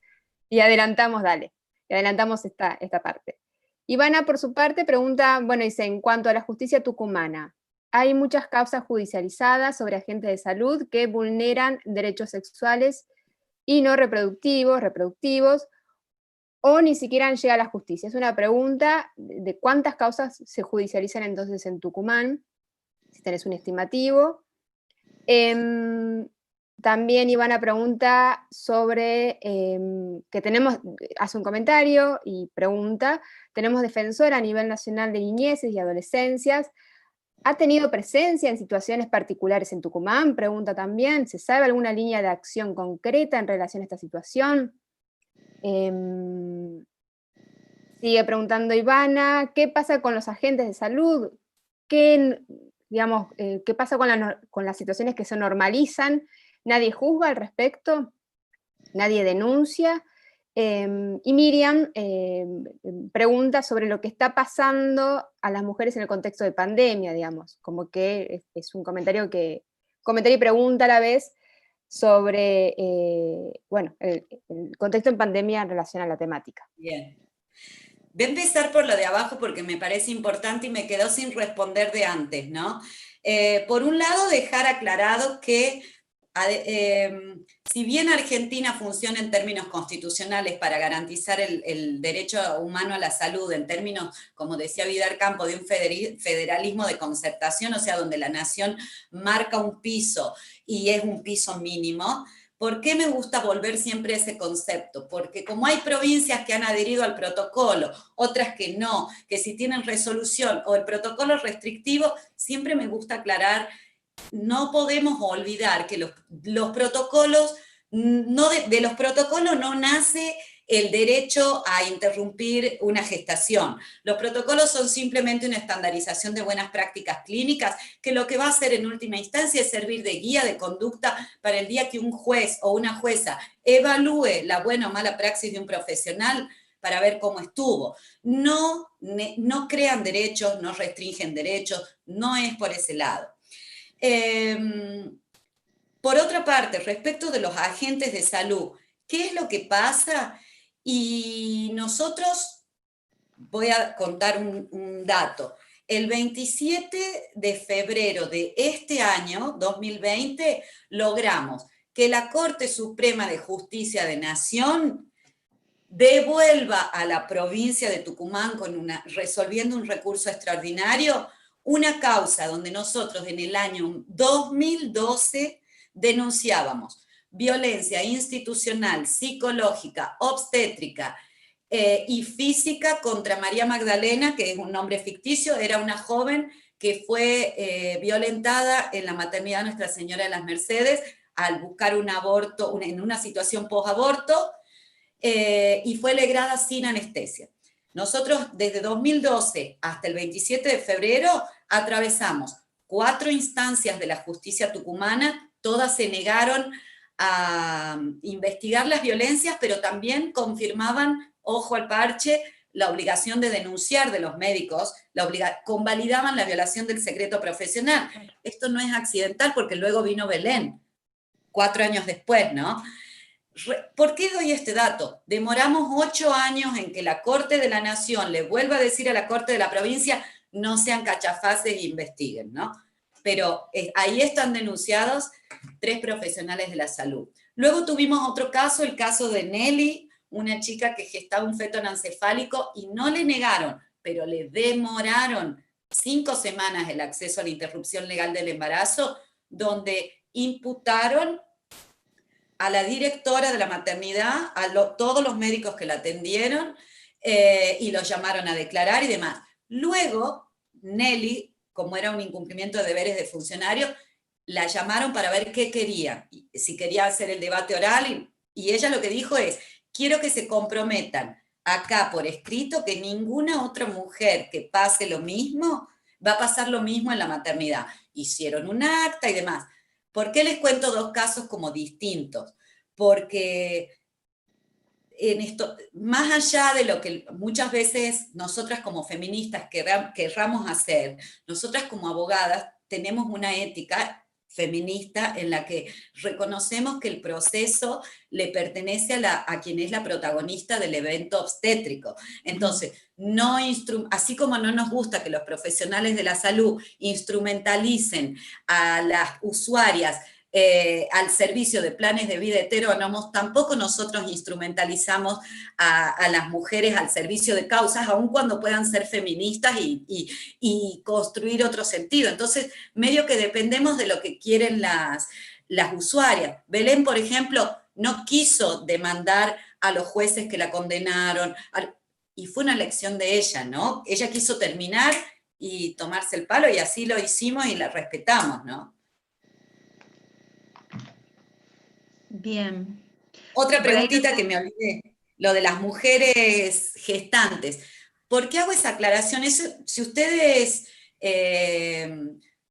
Y adelantamos, dale. Y adelantamos esta parte. Ivana, por su parte, pregunta, bueno, dice, en cuanto a la justicia tucumana, hay muchas causas judicializadas sobre agentes de salud que vulneran derechos sexuales y no reproductivos, o ni siquiera llega a la justicia. Es una pregunta de cuántas causas se judicializan entonces en Tucumán, si tenés un estimativo. También Ivana pregunta sobre, hace un comentario y pregunta, tenemos defensora a nivel nacional de niñeces y adolescencias, ¿ha tenido presencia en situaciones particulares en Tucumán? Pregunta también, ¿se sabe alguna línea de acción concreta en relación a esta situación? Sigue preguntando Ivana, ¿qué pasa con los agentes de salud? ¿Qué pasa con las situaciones que se normalizan? Nadie juzga al respecto, nadie denuncia. Y Miriam pregunta sobre lo que está pasando a las mujeres en el contexto de pandemia, digamos, como que es un comentario y pregunta a la vez sobre el contexto en pandemia en relación a la temática. Bien. Voy a empezar por lo de abajo porque me parece importante y me quedó sin responder de antes, ¿no? Por un lado, dejar aclarado que si bien Argentina funciona en términos constitucionales para garantizar el derecho humano a la salud, en términos, como decía Vidal Campo, de un federalismo de concertación, o sea, donde la nación marca un piso y es un piso mínimo, ¿por qué me gusta volver siempre a ese concepto? Porque como hay provincias que han adherido al protocolo, otras que no, que si tienen resolución o el protocolo restrictivo, siempre me gusta aclarar. No podemos olvidar que los protocolos, de los protocolos no nace el derecho a interrumpir una gestación. Los protocolos son simplemente una estandarización de buenas prácticas clínicas, que lo que va a hacer en última instancia es servir de guía de conducta para el día que un juez o una jueza evalúe la buena o mala praxis de un profesional para ver cómo estuvo. No crean derechos, no restringen derechos, no es por ese lado. Por otra parte, respecto de los agentes de salud, ¿qué es lo que pasa? Y nosotros, voy a contar un dato. El 27 de febrero de este año, 2020, logramos que la Corte Suprema de Justicia de Nación devuelva a la provincia de Tucumán, resolviendo un recurso extraordinario, una causa donde nosotros en el año 2012 denunciábamos violencia institucional, psicológica, obstétrica y física contra María Magdalena, que es un nombre ficticio, era una joven que fue violentada en la maternidad Nuestra Señora de las Mercedes al buscar un aborto, en una situación post-aborto, y fue legrada sin anestesia. Nosotros desde 2012 hasta el 27 de febrero atravesamos 4 instancias de la justicia tucumana, todas se negaron a investigar las violencias, pero también confirmaban, ojo al parche, la obligación de denunciar de los médicos, convalidaban la violación del secreto profesional. Esto no es accidental porque luego vino Belén, 4 años después, ¿no? ¿Por qué doy este dato? Demoramos 8 años en que la Corte de la Nación le vuelva a decir a la Corte de la provincia, no sean cachafaces e investiguen, ¿no? Pero ahí están denunciados 3 profesionales de la salud. Luego tuvimos otro caso, el caso de Nelly, una chica que gestaba un feto anencefálico y no le negaron, pero le demoraron 5 semanas el acceso a la interrupción legal del embarazo, donde imputaron a la directora de la maternidad, todos los médicos que la atendieron, y los llamaron a declarar y demás. Luego, Nelly, como era un incumplimiento de deberes de funcionario, la llamaron para ver qué quería, si quería hacer el debate oral, y ella lo que dijo es, quiero que se comprometan acá por escrito que ninguna otra mujer que pase lo mismo, va a pasar lo mismo en la maternidad. Hicieron un acta y demás. ¿Por qué les cuento 2 casos como distintos? Porque en esto, más allá de lo que muchas veces nosotras como feministas querramos hacer, nosotras como abogadas tenemos una ética feminista en la que reconocemos que el proceso le pertenece a quien es la protagonista del evento obstétrico. Entonces, así como no nos gusta que los profesionales de la salud instrumentalicen a las usuarias al servicio de planes de vida heterónomos, tampoco nosotros instrumentalizamos a las mujeres al servicio de causas, aun cuando puedan ser feministas y construir otro sentido. Entonces, medio que dependemos de lo que quieren las usuarias. Belén, por ejemplo, no quiso demandar a los jueces que la condenaron, y fue una elección de ella, ¿no? Ella quiso terminar y tomarse el palo, y así lo hicimos y la respetamos, ¿no? Bien. Otra preguntita que me olvidé, lo de las mujeres gestantes. ¿Por qué hago esa aclaración? Si ustedes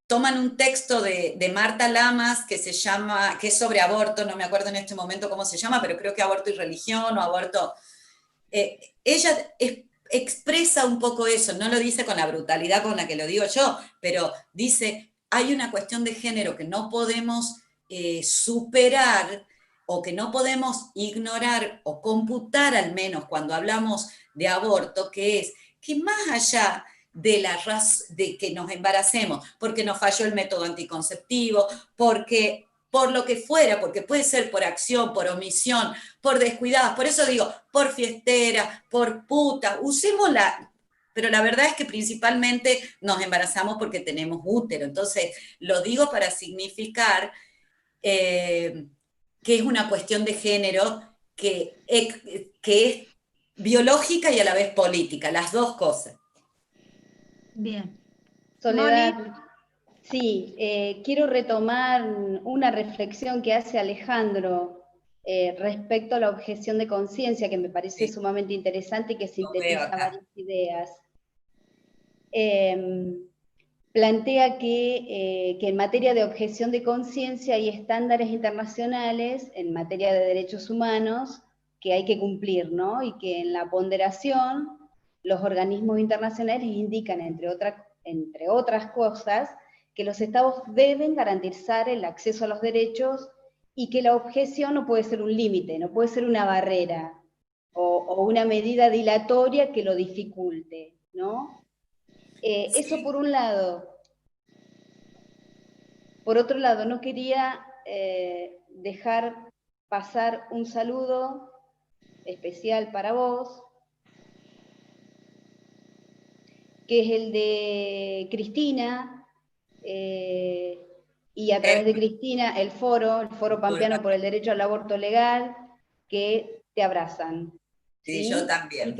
toman un texto de Marta Lamas que se llama, que es sobre aborto, no me acuerdo en este momento cómo se llama, pero creo que aborto y religión o aborto, ella expresa un poco eso, no lo dice con la brutalidad con la que lo digo yo, pero dice, hay una cuestión de género que no podemos superar, o que no podemos ignorar o computar al menos cuando hablamos de aborto, que es que más allá de que nos embaracemos, porque nos falló el método anticonceptivo, porque por lo que fuera, porque puede ser por acción, por omisión, por descuidadas, por eso digo, por fiestera, por puta, usémosla, pero la verdad es que principalmente nos embarazamos porque tenemos útero, entonces lo digo para significar que es una cuestión de género que es biológica y a la vez política, las 2 cosas. Bien. Soledad, sí, quiero retomar una reflexión que hace Alejandro respecto a la objeción de conciencia, que me parece Sí. sumamente interesante y que Lo veo sintetiza acá. varias ideas. Plantea que en materia de objeción de conciencia hay estándares internacionales en materia de derechos humanos que hay que cumplir, ¿no? Y que en la ponderación los organismos internacionales indican, entre otras cosas, que los estados deben garantizar el acceso a los derechos y que la objeción no puede ser un límite, no puede ser una barrera o una medida dilatoria que lo dificulte, ¿no? Eso por un lado. Por otro lado, no quería dejar pasar un saludo especial para vos, que es el de Cristina, y a través de Cristina el Foro Pampeano por el Derecho al Aborto Legal, que te abrazan. Sí, yo también.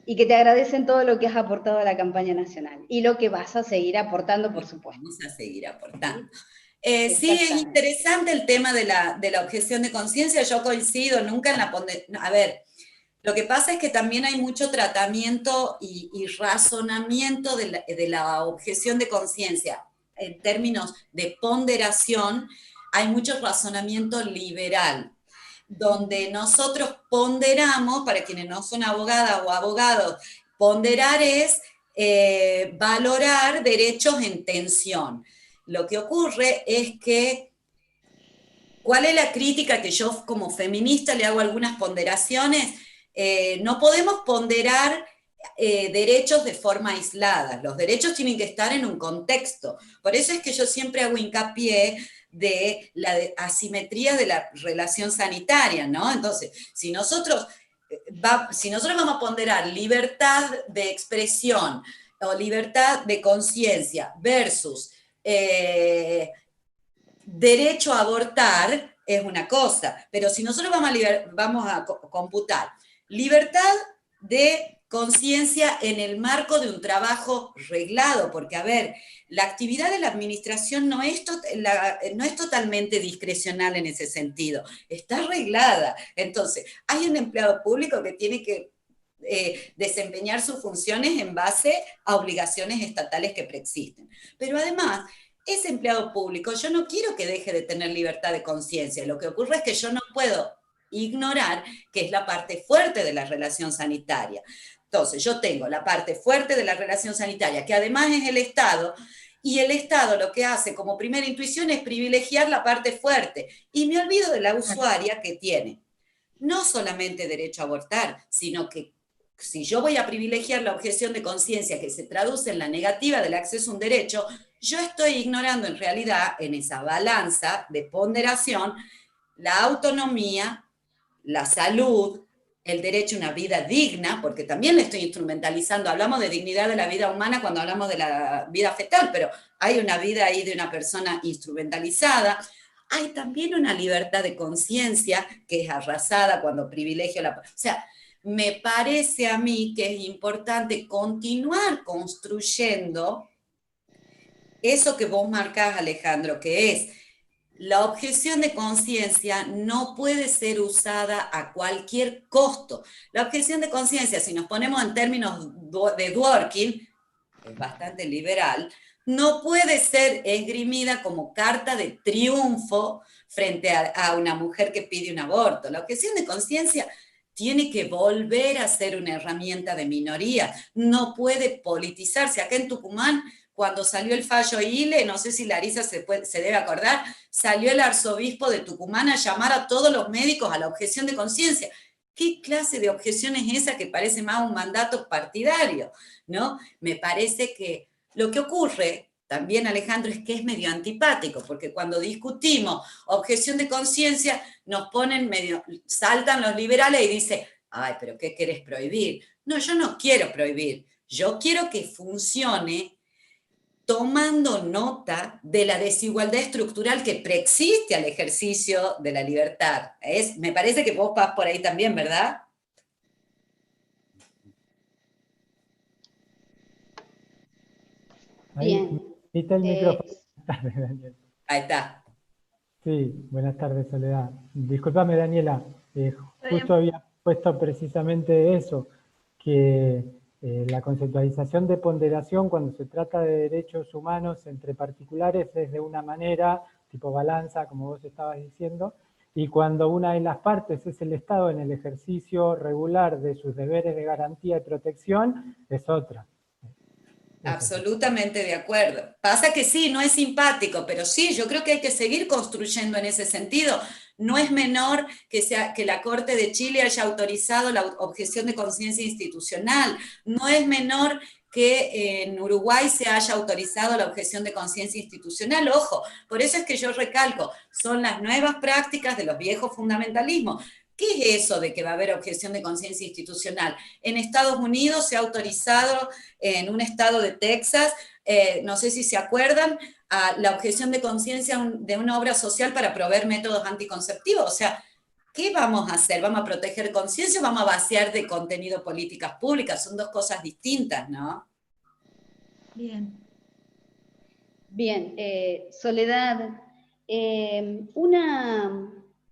Y que te agradecen todo lo que has aportado a la campaña nacional y lo que vas a seguir aportando, por supuesto. Vamos a seguir aportando. Sí, es interesante el tema de la objeción de conciencia. Yo coincido, nunca en la ponderación. A ver, lo que pasa es que también hay mucho tratamiento y razonamiento de la objeción de conciencia. En términos de ponderación, hay mucho razonamiento liberal, donde nosotros ponderamos, para quienes no son abogadas o abogados, ponderar es valorar derechos en tensión. Lo que ocurre es que, ¿cuál es la crítica que yo como feminista le hago algunas ponderaciones? No podemos ponderar derechos de forma aislada. Los derechos tienen que estar en un contexto. Por eso es que yo siempre hago hincapié de la asimetría de la relación sanitaria, ¿no? Entonces, si nosotros vamos a ponderar libertad de expresión o libertad de conciencia versus derecho a abortar, es una cosa, pero si nosotros vamos a computar libertad de conciencia en el marco de un trabajo reglado, porque, a ver, la actividad de la administración no es totalmente discrecional en ese sentido, está reglada. Entonces, hay un empleado público que tiene que desempeñar sus funciones en base a obligaciones estatales que preexisten. Pero además, ese empleado público, yo no quiero que deje de tener libertad de conciencia. Lo que ocurre es que yo no puedo ignorar que es la parte fuerte de la relación sanitaria. Entonces, yo tengo la parte fuerte de la relación sanitaria, que además es el Estado, y el Estado lo que hace como primera intuición es privilegiar la parte fuerte. Y me olvido de la usuaria que tiene no solamente derecho a abortar, sino que si yo voy a privilegiar la objeción de conciencia que se traduce en la negativa del acceso a un derecho, yo estoy ignorando en realidad en esa balanza de ponderación la autonomía, la salud, el derecho a una vida digna, porque también le estoy instrumentalizando, hablamos de dignidad de la vida humana cuando hablamos de la vida fetal, pero hay una vida ahí de una persona instrumentalizada. Hay también una libertad de conciencia que es arrasada cuando privilegio la... O sea, me parece a mí que es importante continuar construyendo eso que vos marcás, Alejandro, que es la objeción de conciencia no puede ser usada a cualquier costo. La objeción de conciencia, si nos ponemos en términos de Dworkin, es bastante liberal, no puede ser esgrimida como carta de triunfo frente a una mujer que pide un aborto. La objeción de conciencia tiene que volver a ser una herramienta de minoría, no puede politizarse. Acá en Tucumán, cuando salió el fallo ILE, no sé si Larisa se debe acordar, salió el arzobispo de Tucumán a llamar a todos los médicos a la objeción de conciencia. ¿Qué clase de objeción es esa que parece más un mandato partidario? ¿No? Me parece que lo que ocurre también, Alejandro, es que es medio antipático, porque cuando discutimos objeción de conciencia, nos ponen medio, saltan los liberales y dicen, ay, pero ¿qué querés prohibir? No, yo no quiero prohibir, yo quiero que funcione tomando nota de la desigualdad estructural que preexiste al ejercicio de la libertad. Me parece que vos vas por ahí también, ¿verdad? Bien. Viste el micrófono. Ahí está. Sí, buenas tardes, Soledad. Discúlpame, Daniela, justo había puesto precisamente eso, que la conceptualización de ponderación cuando se trata de derechos humanos entre particulares es de una manera, tipo balanza, como vos estabas diciendo, y cuando una de las partes es el Estado en el ejercicio regular de sus deberes de garantía y protección, es otra. Absolutamente de acuerdo. Pasa que sí, no es simpático, pero sí, yo creo que hay que seguir construyendo en ese sentido. No es menor que la Corte de Chile haya autorizado la objeción de conciencia institucional. No es menor que en Uruguay se haya autorizado la objeción de conciencia institucional. Ojo, por eso es que yo recalco, son las nuevas prácticas de los viejos fundamentalismos. ¿Qué es eso de que va a haber objeción de conciencia institucional? En Estados Unidos se ha autorizado, en un estado de Texas, no sé si se acuerdan, a la objeción de conciencia de una obra social para proveer métodos anticonceptivos. O sea, ¿qué vamos a hacer? ¿Vamos a proteger conciencia o vamos a vaciar de contenido políticas públicas? Son dos cosas distintas, ¿no? Bien. Bien, Soledad,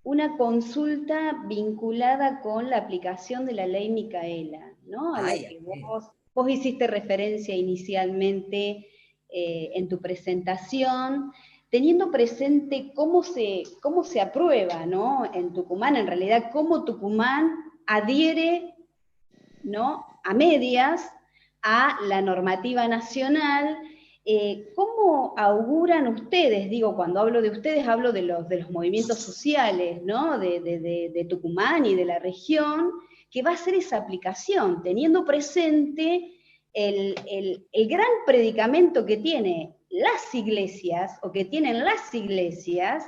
una consulta vinculada con la aplicación de la ley Micaela, ¿no? A la que vos hiciste referencia inicialmente en tu presentación, teniendo presente cómo se aprueba, ¿no? En Tucumán, en realidad, cómo Tucumán adhiere, ¿no? A medias a la normativa nacional. ¿Cómo auguran ustedes? Digo, cuando hablo de ustedes, hablo de los movimientos sociales, ¿no? de Tucumán y de la región, que va a ser esa aplicación, teniendo presente el gran predicamento que tiene las iglesias, o que tienen las iglesias,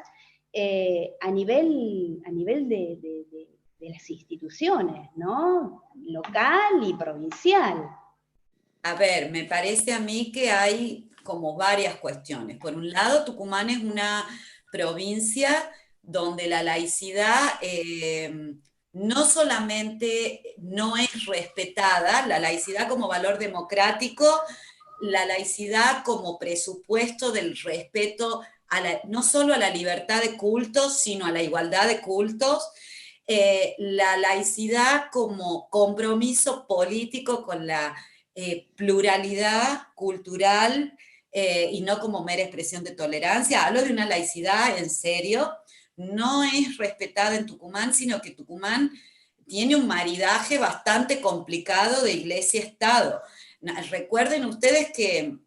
a nivel de las instituciones, ¿no? Local y provincial. A ver, me parece a mí que hay como varias cuestiones. Por un lado, Tucumán es una provincia donde la laicidad no solamente no es respetada, la laicidad como valor democrático, la laicidad como presupuesto del respeto no solo a la libertad de cultos, sino a la igualdad de cultos, la laicidad como compromiso político con la pluralidad cultural y no como mera expresión de tolerancia. Hablo de una laicidad en serio, no es respetada en Tucumán, sino que Tucumán tiene un maridaje bastante complicado de iglesia-estado. Recuerden ustedes que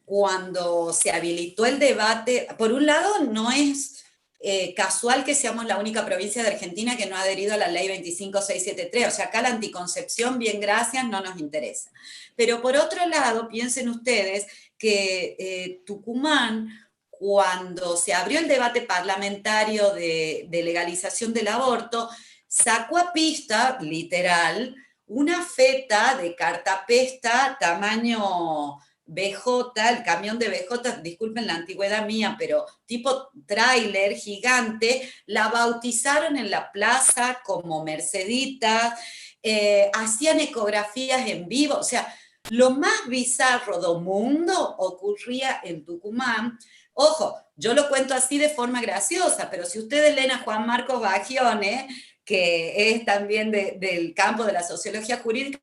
cuando se habilitó el debate, por un lado no es casual que seamos la única provincia de Argentina que no ha adherido a la ley 25673, o sea, acá la anticoncepción, bien gracias, no nos interesa. Pero por otro lado, piensen ustedes que Tucumán, cuando se abrió el debate parlamentario de legalización del aborto, sacó a pista, literal, una feta de cartapesta tamaño BJ, el camión de BJ, disculpen la antigüedad mía, pero tipo tráiler gigante, la bautizaron en la plaza como Mercedita, hacían ecografías en vivo, o sea, lo más bizarro del mundo ocurría en Tucumán. Ojo, yo lo cuento así de forma graciosa, pero si ustedes leen a Juan Marcos Bagione, que es también del campo de la sociología jurídica,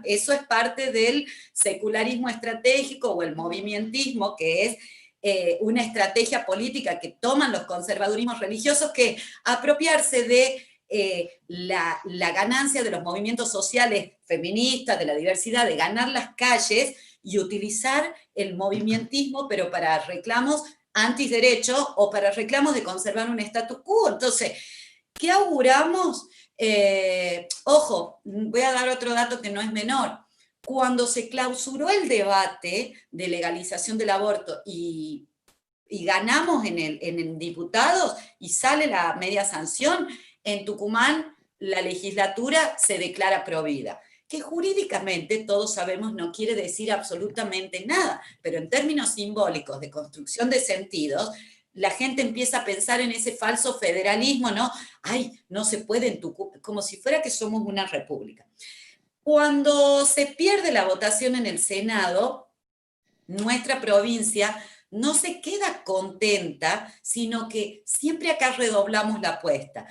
eso es parte del secularismo estratégico o el movimentismo, que es una estrategia política que toman los conservadurismos religiosos, que apropiarse de la ganancia de los movimientos sociales feministas, de la diversidad, de ganar las calles y utilizar el movimentismo, pero para reclamos antiderechos o para reclamos de conservar un status quo. Entonces, ¿qué auguramos? Ojo, voy a dar otro dato que no es menor. Cuando se clausuró el debate de legalización del aborto y ganamos en diputados y sale la media sanción, en Tucumán la legislatura se declara provida, que jurídicamente todos sabemos no quiere decir absolutamente nada, pero en términos simbólicos de construcción de sentidos, la gente empieza a pensar en ese falso federalismo, ¿no? Ay, no se puede en Tucumán, como si fuera que somos una república. Cuando se pierde la votación en el Senado, nuestra provincia no se queda contenta, sino que siempre acá redoblamos la apuesta.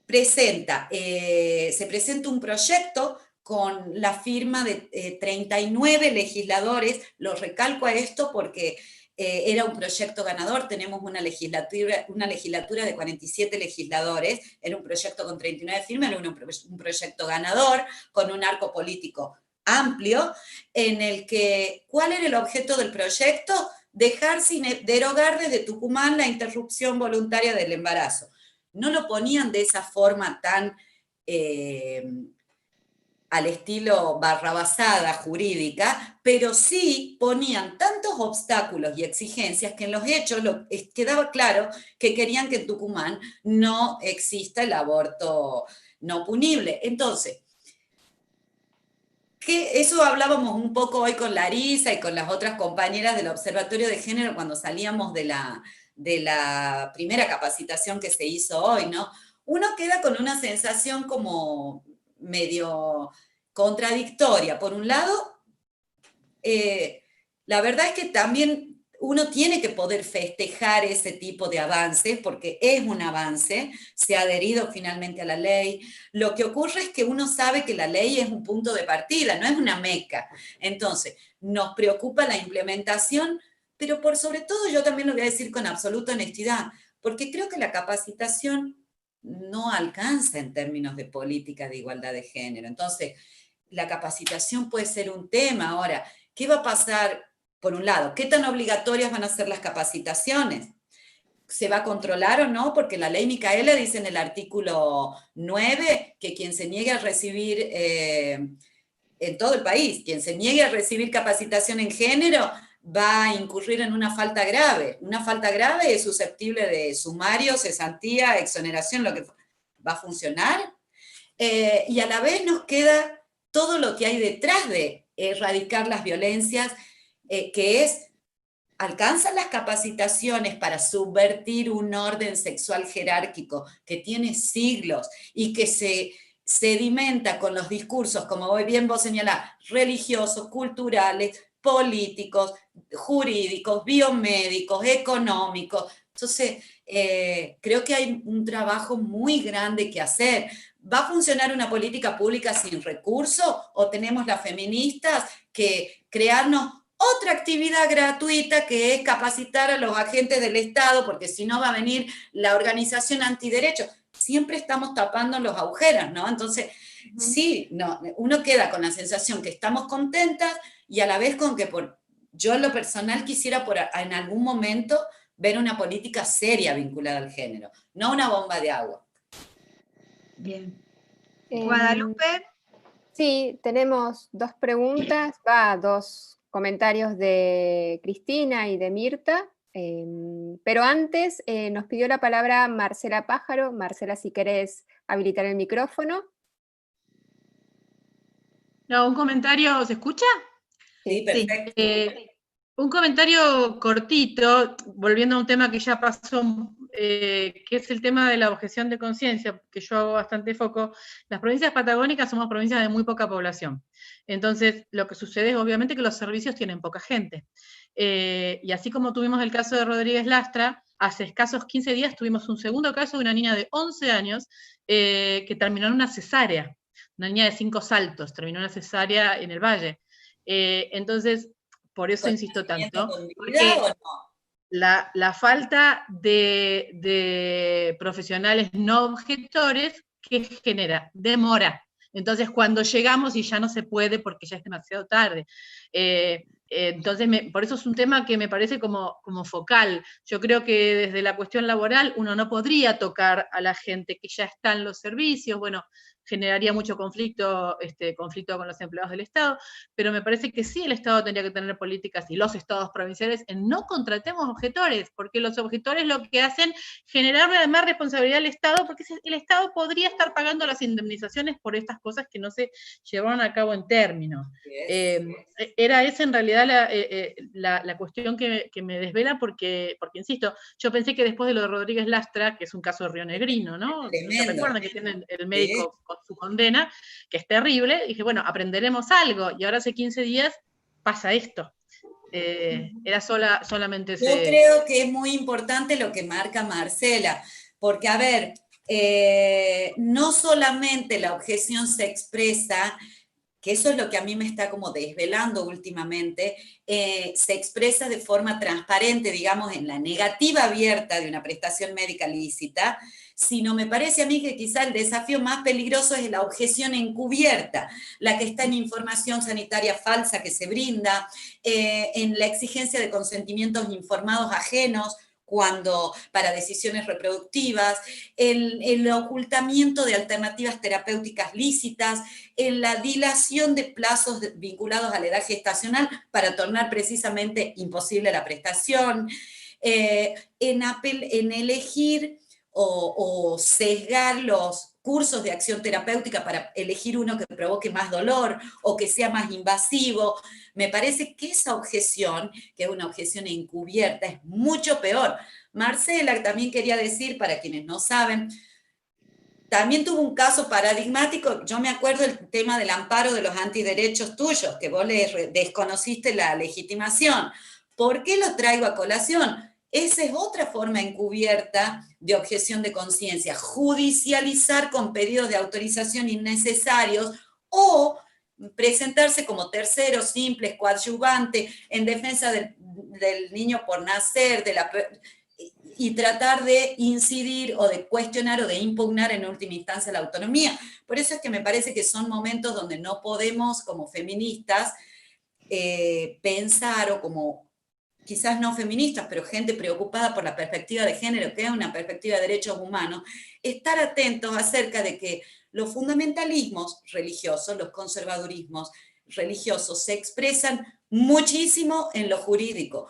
Se presenta un proyecto con la firma de 39 legisladores, lo recalco a esto porque era un proyecto ganador, tenemos una legislatura de 47 legisladores, era un proyecto con 39 firmas, era un proyecto ganador, con un arco político amplio, en el que, ¿cuál era el objeto del proyecto? Derogar desde Tucumán la interrupción voluntaria del embarazo. No lo ponían de esa forma tan al estilo barrabasada jurídica, pero sí ponían tantos obstáculos y exigencias que en los hechos quedaba claro que querían que en Tucumán no exista el aborto no punible. Entonces, eso hablábamos un poco hoy con Larisa y con las otras compañeras del Observatorio de Género cuando salíamos de la primera capacitación que se hizo hoy, ¿no? Uno queda con una sensación como medio contradictoria. Por un lado, la verdad es que también uno tiene que poder festejar ese tipo de avances, porque es un avance, se ha adherido finalmente a la ley. Lo que ocurre es que uno sabe que la ley es un punto de partida, no es una meca. Entonces, nos preocupa la implementación, pero por sobre todo yo también lo voy a decir con absoluta honestidad, porque creo que la capacitación no alcanza en términos de política de igualdad de género. Entonces, la capacitación puede ser un tema. Ahora, ¿qué va a pasar? Por un lado, ¿qué tan obligatorias van a ser las capacitaciones? ¿Se va a controlar o no? Porque la ley Micaela dice en el artículo 9 que quien se niegue a recibir, en todo el país, quien se niegue a recibir capacitación en género va a incurrir en una falta grave. Una falta grave es susceptible de sumario, cesantía, exoneración, lo que va a funcionar. Y a la vez nos queda todo lo que hay detrás de erradicar las violencias, que es, alcanzan las capacitaciones para subvertir un orden sexual jerárquico que tiene siglos y que se sedimenta con los discursos, como bien vos señalás, religiosos, culturales, políticos, jurídicos, biomédicos, económicos. Entonces, creo que hay un trabajo muy grande que hacer. ¿Va a funcionar una política pública sin recursos o tenemos las feministas que crearnos otra actividad gratuita que es capacitar a los agentes del Estado, porque si no va a venir la organización antiderechos? Siempre estamos tapando los agujeros, ¿no? Entonces, sí, no, uno queda con la sensación que estamos contentas y a la vez con que yo en lo personal quisiera en algún momento ver una política seria vinculada al género, no una bomba de agua. Bien. Guadalupe. Sí, tenemos dos preguntas, dos comentarios de Cristina y de Mirta, pero antes nos pidió la palabra Marcela Pájaro. Marcela, si querés habilitar el micrófono. No, un comentario, ¿se escucha? Sí, perfecto. Sí. Un comentario cortito, volviendo a un tema que ya pasó, que es el tema de la objeción de conciencia, que yo hago bastante foco. Las provincias patagónicas somos provincias de muy poca población. Entonces, lo que sucede es obviamente que los servicios tienen poca gente. Y así como tuvimos el caso de Rodríguez Lastra, hace escasos 15 días tuvimos un segundo caso de una niña de 11 años que terminó en una cesárea. Una niña de 5 saltos, terminó en una cesárea en el Valle. Entonces, por eso insisto tanto, porque la falta de profesionales no objetores, ¿qué genera? Demora. Entonces, cuando llegamos y ya no se puede porque ya es demasiado tarde. Entonces, por eso es un tema que me parece como focal. Yo creo que desde la cuestión laboral uno no podría tocar a la gente que ya está en los servicios. Bueno, generaría mucho conflicto con los empleados del Estado, pero me parece que sí el Estado tendría que tener políticas, y los estados provinciales, en no contratemos objetores, porque los objetores lo que hacen es generarle además responsabilidad al Estado, porque el Estado podría estar pagando las indemnizaciones por estas cosas que no se llevaron a cabo en términos. Era esa en realidad la cuestión que me desvela, porque insisto, yo pensé que después de lo de Rodríguez Lastra, que es un caso de rionegrino, ¿no? ¿Se recuerdan que tienen el médico con su condena, que es terrible? Dije, bueno, aprenderemos algo, y ahora hace 15 días pasa esto. era solamente ese... Yo creo que es muy importante lo que marca Marcela, porque a ver, no solamente la objeción se expresa, que eso es lo que a mí me está como desvelando últimamente, se expresa de forma transparente, digamos, en la negativa abierta de una prestación médica lícita, sino me parece a mí que quizá el desafío más peligroso es la objeción encubierta, la que está en información sanitaria falsa que se brinda, en la exigencia de consentimientos informados ajenos, para decisiones reproductivas, el ocultamiento de alternativas terapéuticas lícitas, en la dilación de plazos vinculados a la edad gestacional para tornar precisamente imposible la prestación, en elegir o sesgar los cursos de acción terapéutica para elegir uno que provoque más dolor o que sea más invasivo. Me parece que esa objeción, que es una objeción encubierta, es mucho peor. Marcela también quería decir, para quienes no saben, también tuvo un caso paradigmático. Yo me acuerdo del tema del amparo de los antiderechos tuyos, que vos le desconociste la legitimación. ¿Por qué lo traigo a colación? Esa es otra forma encubierta de objeción de conciencia, judicializar con pedidos de autorización innecesarios o presentarse como tercero, simple, coadyuvante, en defensa del niño por nacer, y tratar de incidir o de cuestionar o de impugnar en última instancia la autonomía. Por eso es que me parece que son momentos donde no podemos, como feministas, pensar, o como quizás no feministas, pero gente preocupada por la perspectiva de género, que es una perspectiva de derechos humanos, estar atentos acerca de que los fundamentalismos religiosos, los conservadurismos religiosos, se expresan muchísimo en lo jurídico.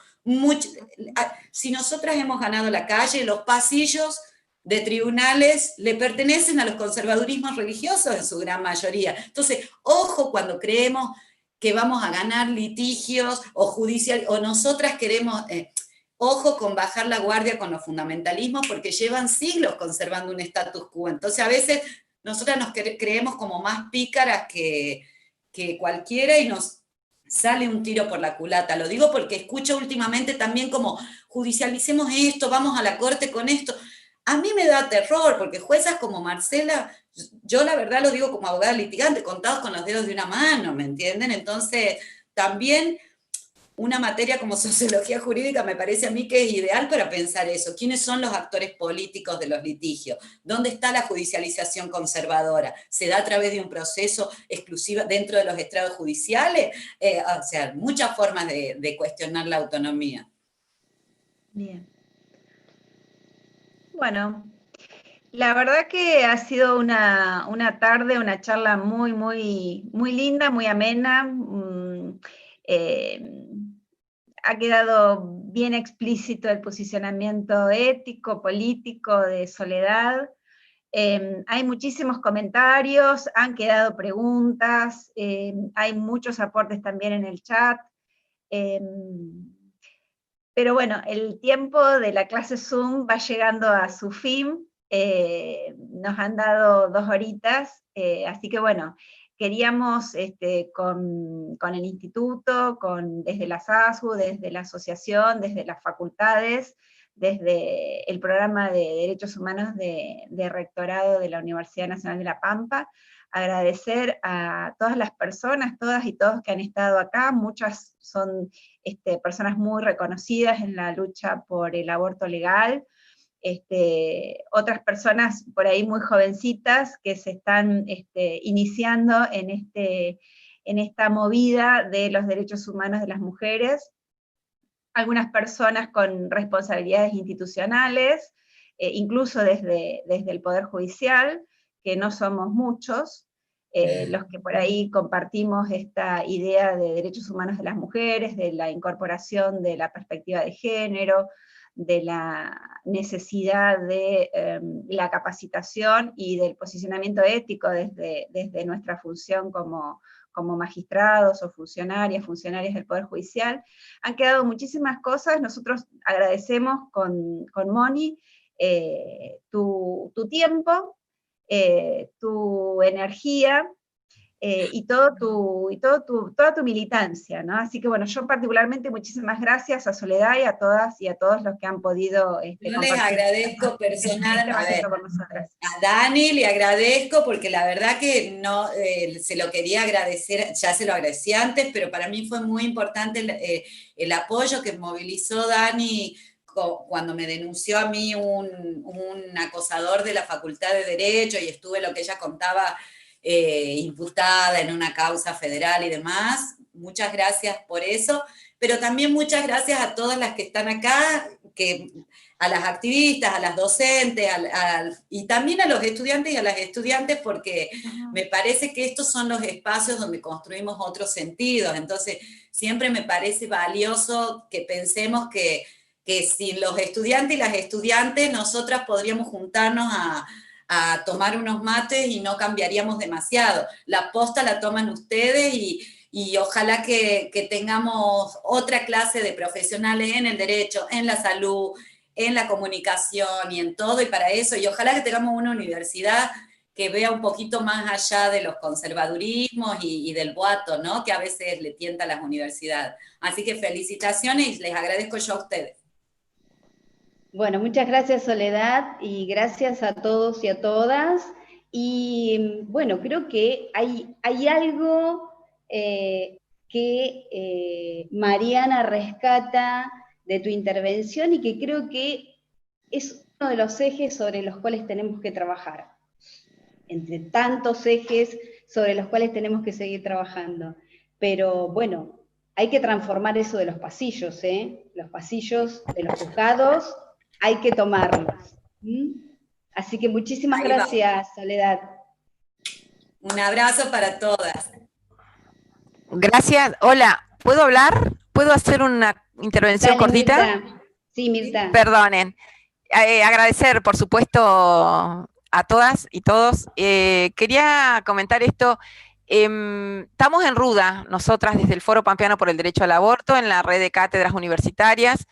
Si nosotras hemos ganado la calle, los pasillos de tribunales le pertenecen a los conservadurismos religiosos en su gran mayoría. Entonces, ojo cuando creemos que vamos a ganar litigios o judicial, o nosotras queremos, ojo con bajar la guardia con los fundamentalismos, porque llevan siglos conservando un status quo. Entonces a veces nosotras nos creemos como más pícaras que cualquiera y nos sale un tiro por la culata. Lo digo porque escucho últimamente también como judicialicemos esto, vamos a la corte con esto. A mí me da terror, porque juezas como Marcela, yo la verdad lo digo como abogada litigante, contados con los dedos de una mano, ¿me entienden? Entonces, también una materia como sociología jurídica me parece a mí que es ideal para pensar eso. ¿Quiénes son los actores políticos de los litigios? ¿Dónde está la judicialización conservadora? ¿Se da a través de un proceso exclusivo dentro de los estrados judiciales? O sea, muchas formas de cuestionar la autonomía. Bien. Bueno, la verdad que ha sido una tarde, una charla muy, muy, muy linda, muy amena. Ha quedado bien explícito el posicionamiento ético, político de Soledad. Hay muchísimos comentarios, han quedado preguntas, hay muchos aportes también en el chat. Pero bueno, el tiempo de la clase Zoom va llegando a su fin. Nos han dado 2 horitas, así que bueno, queríamos con el instituto, desde la SASU, desde la asociación, desde las facultades, desde el programa de Derechos Humanos de Rectorado de la Universidad Nacional de La Pampa, agradecer a todas las personas, todas y todos que han estado acá. Muchas son personas muy reconocidas en la lucha por el aborto legal, otras personas por ahí muy jovencitas que se están iniciando en esta movida de los derechos humanos de las mujeres, algunas personas con responsabilidades institucionales, incluso desde el Poder Judicial, que no somos muchos, los que por ahí compartimos esta idea de derechos humanos de las mujeres, de la incorporación de la perspectiva de género, de la necesidad de la capacitación y del posicionamiento ético desde nuestra función como magistrados o funcionarias del Poder Judicial. Han quedado muchísimas cosas. Nosotros agradecemos con Moni tu tiempo, tu energía, toda tu militancia, ¿no? Así que bueno, yo particularmente muchísimas gracias a Soledad y a todas y a todos los que han podido Yo les agradezco personalmente, a ver, con nosotras. a Dani le agradezco porque la verdad que no se lo quería agradecer, ya se lo agradecí antes, pero para mí fue muy importante el apoyo que movilizó Dani cuando me denunció a mí un acosador de la Facultad de Derecho y estuve, lo que ella contaba, imputada en una causa federal y demás. Muchas gracias por eso, pero también muchas gracias a todas las que están acá, a las activistas, a las docentes, y también a los estudiantes y a las estudiantes, porque me parece que estos son los espacios donde construimos otros sentidos. Entonces, siempre me parece valioso que pensemos que sin los estudiantes y las estudiantes, nosotras podríamos juntarnos a tomar unos mates y no cambiaríamos demasiado. La posta la toman ustedes y ojalá que tengamos otra clase de profesionales en el derecho, en la salud, en la comunicación y en todo, y para eso, y ojalá que tengamos una universidad que vea un poquito más allá de los conservadurismos y del boato, ¿no? Que a veces le tienta a las universidades. Así que felicitaciones y les agradezco yo a ustedes. Bueno, muchas gracias Soledad y gracias a todos y a todas. Y bueno, creo que hay algo que Mariana rescata de tu intervención y que creo que es uno de los ejes sobre los cuales tenemos que trabajar. Entre tantos ejes sobre los cuales tenemos que seguir trabajando. Pero bueno, hay que transformar eso de los pasillos, ¿eh? Los pasillos de los juzgados, hay que tomarlos. Así que muchísimas gracias, Soledad. Un abrazo para todas. Gracias. Hola, ¿puedo hablar? ¿Puedo hacer una intervención cortita? Mirta. Sí, Mirta. Perdonen. Agradecer, por supuesto, a todas y todos. Quería comentar esto. Estamos en Ruda, nosotras desde el Foro Pampeano por el Derecho al Aborto, en la red de cátedras universitarias,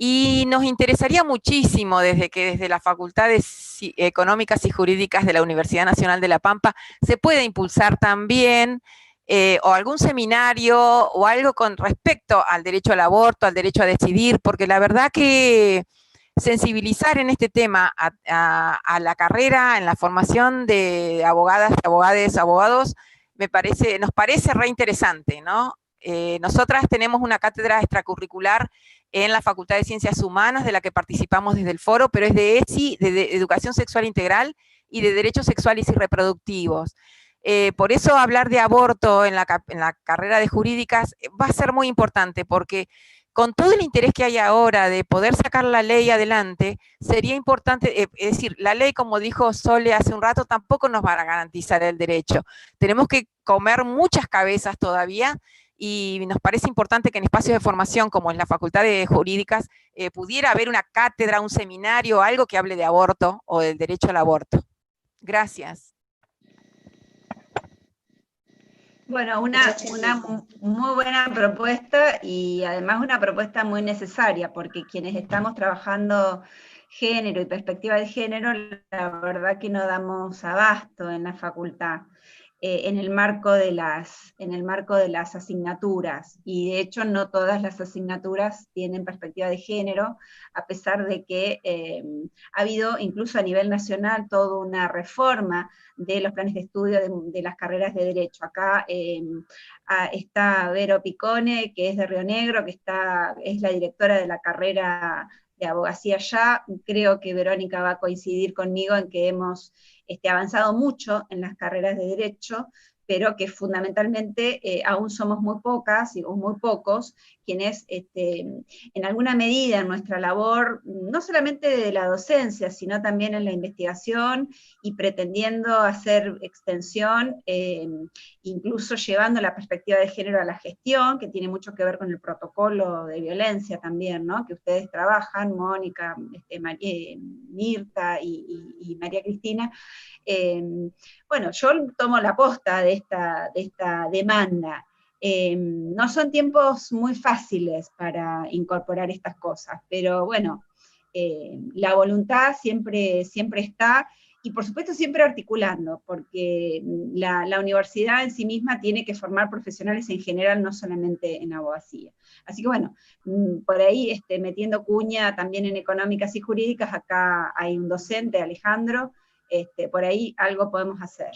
y nos interesaría muchísimo desde las facultades económicas y jurídicas de la Universidad Nacional de La Pampa se puede impulsar también o algún seminario o algo con respecto al derecho al aborto, al derecho a decidir, porque la verdad que sensibilizar en este tema a la carrera, en la formación de abogadas, abogados, nos parece re interesante, ¿no? Nosotras tenemos una cátedra extracurricular en la Facultad de Ciencias Humanas, de la que participamos desde el foro, pero es de ESI, de Educación Sexual Integral y de Derechos Sexuales y Reproductivos. Por eso hablar de aborto en la carrera de jurídicas va a ser muy importante, porque con todo el interés que hay ahora de poder sacar la ley adelante, sería importante, es decir, la ley, como dijo Sole hace un rato, tampoco nos va a garantizar el derecho. Tenemos que comer muchas cabezas todavía, y nos parece importante que en espacios de formación, como en la Facultad de Jurídicas, pudiera haber una cátedra, un seminario, algo que hable de aborto o del derecho al aborto. Gracias. Bueno, una muy buena propuesta y además una propuesta muy necesaria, porque quienes estamos trabajando género y perspectiva de género, la verdad que no damos abasto en la facultad. En el marco de las asignaturas, y de hecho no todas las asignaturas tienen perspectiva de género, a pesar de que ha habido incluso a nivel nacional toda una reforma de los planes de estudio de las carreras de Derecho. Acá está Vero Picone, que es de Río Negro, que es la directora de la carrera de abogacía ya. Creo que Verónica va a coincidir conmigo en que hemos avanzado mucho en las carreras de Derecho, pero que fundamentalmente aún somos muy pocas o muy pocos quienes en alguna medida en nuestra labor, no solamente de la docencia, sino también en la investigación y pretendiendo hacer extensión, incluso llevando la perspectiva de género a la gestión, que tiene mucho que ver con el protocolo de violencia también, ¿no? Que ustedes trabajan, Mónica, Mirta y María Cristina. Bueno, yo tomo la posta de esta demanda. No son tiempos muy fáciles para incorporar estas cosas, pero bueno, la voluntad siempre está, y por supuesto siempre articulando, porque la universidad en sí misma tiene que formar profesionales en general, no solamente en abogacía. Así que bueno, por ahí metiendo cuña también en económicas y jurídicas, acá hay un docente, Alejandro, por ahí algo podemos hacer.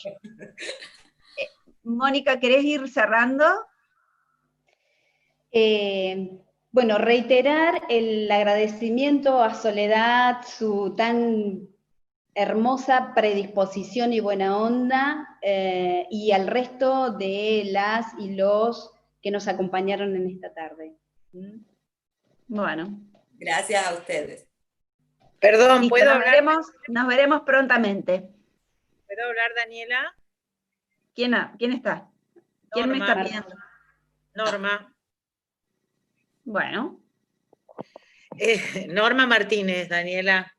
Mónica, ¿querés ir cerrando? Bueno, reiterar el agradecimiento a Soledad, su tan hermosa predisposición y buena onda, y al resto de las y los que nos acompañaron en esta tarde. Bueno. Gracias a ustedes. Perdón, listo, ¿puedo hablar? Nos veremos prontamente. ¿Puedo hablar, Daniela? ¿Quién está? ¿Quién me está pidiendo? Norma. Bueno. Norma Martínez, Daniela.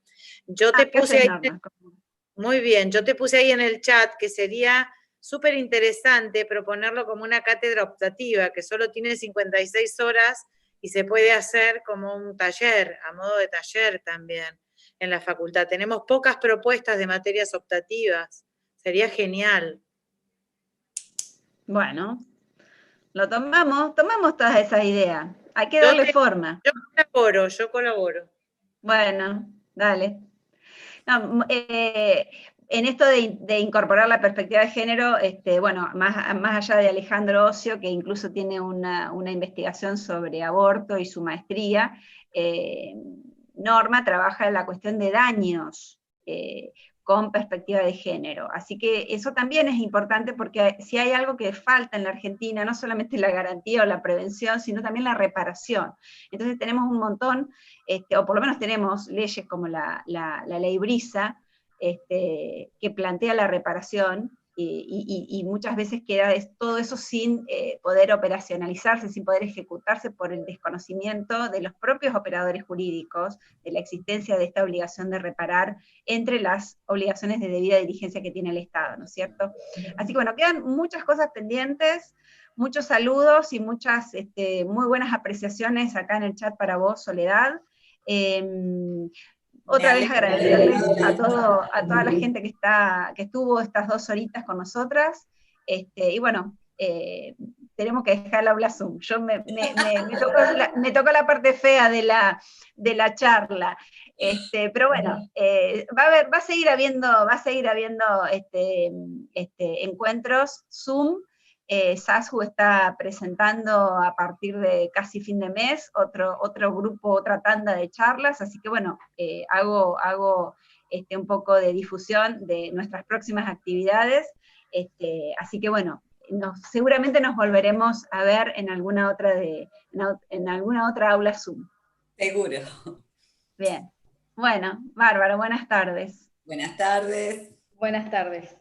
Yo te puse ahí, muy bien, yo te puse ahí en el chat que sería súper interesante proponerlo como una cátedra optativa, que solo tiene 56 horas y se puede hacer como un taller, a modo de taller también en la facultad. Tenemos pocas propuestas de materias optativas, sería genial. Bueno, lo tomamos todas esas ideas. Hay que darle forma. Yo colaboro. Bueno, dale. No, en esto de incorporar la perspectiva de género, bueno, más allá de Alejandro Ocio, que incluso tiene una investigación sobre aborto y su maestría, Norma trabaja en la cuestión de daños con perspectiva de género. Así que eso también es importante, porque si hay algo que falta en la Argentina, no solamente la garantía o la prevención, sino también la reparación. Entonces tenemos un montón, o por lo menos tenemos leyes como la ley Brisa, que plantea la reparación, y muchas veces queda todo eso sin poder operacionalizarse, sin poder ejecutarse por el desconocimiento de los propios operadores jurídicos de la existencia de esta obligación de reparar entre las obligaciones de debida diligencia que tiene el Estado, ¿no es cierto? Así que bueno, quedan muchas cosas pendientes, muchos saludos y muchas muy buenas apreciaciones acá en el chat para vos, Soledad. Otra vez agradecerles a toda la gente que estuvo estas 2 horitas con nosotras, y bueno, tenemos que dejar el aula Zoom. Yo me tocó la parte fea de la charla, pero bueno, va a seguir habiendo encuentros Zoom. SASHU está presentando a partir de casi fin de mes otro grupo, otra tanda de charlas, así que bueno, hago un poco de difusión de nuestras próximas actividades, así que bueno, seguramente nos volveremos a ver en alguna otra aula Zoom. Seguro. Bien, bueno, bárbaro, buenas tardes. Buenas tardes. Buenas tardes.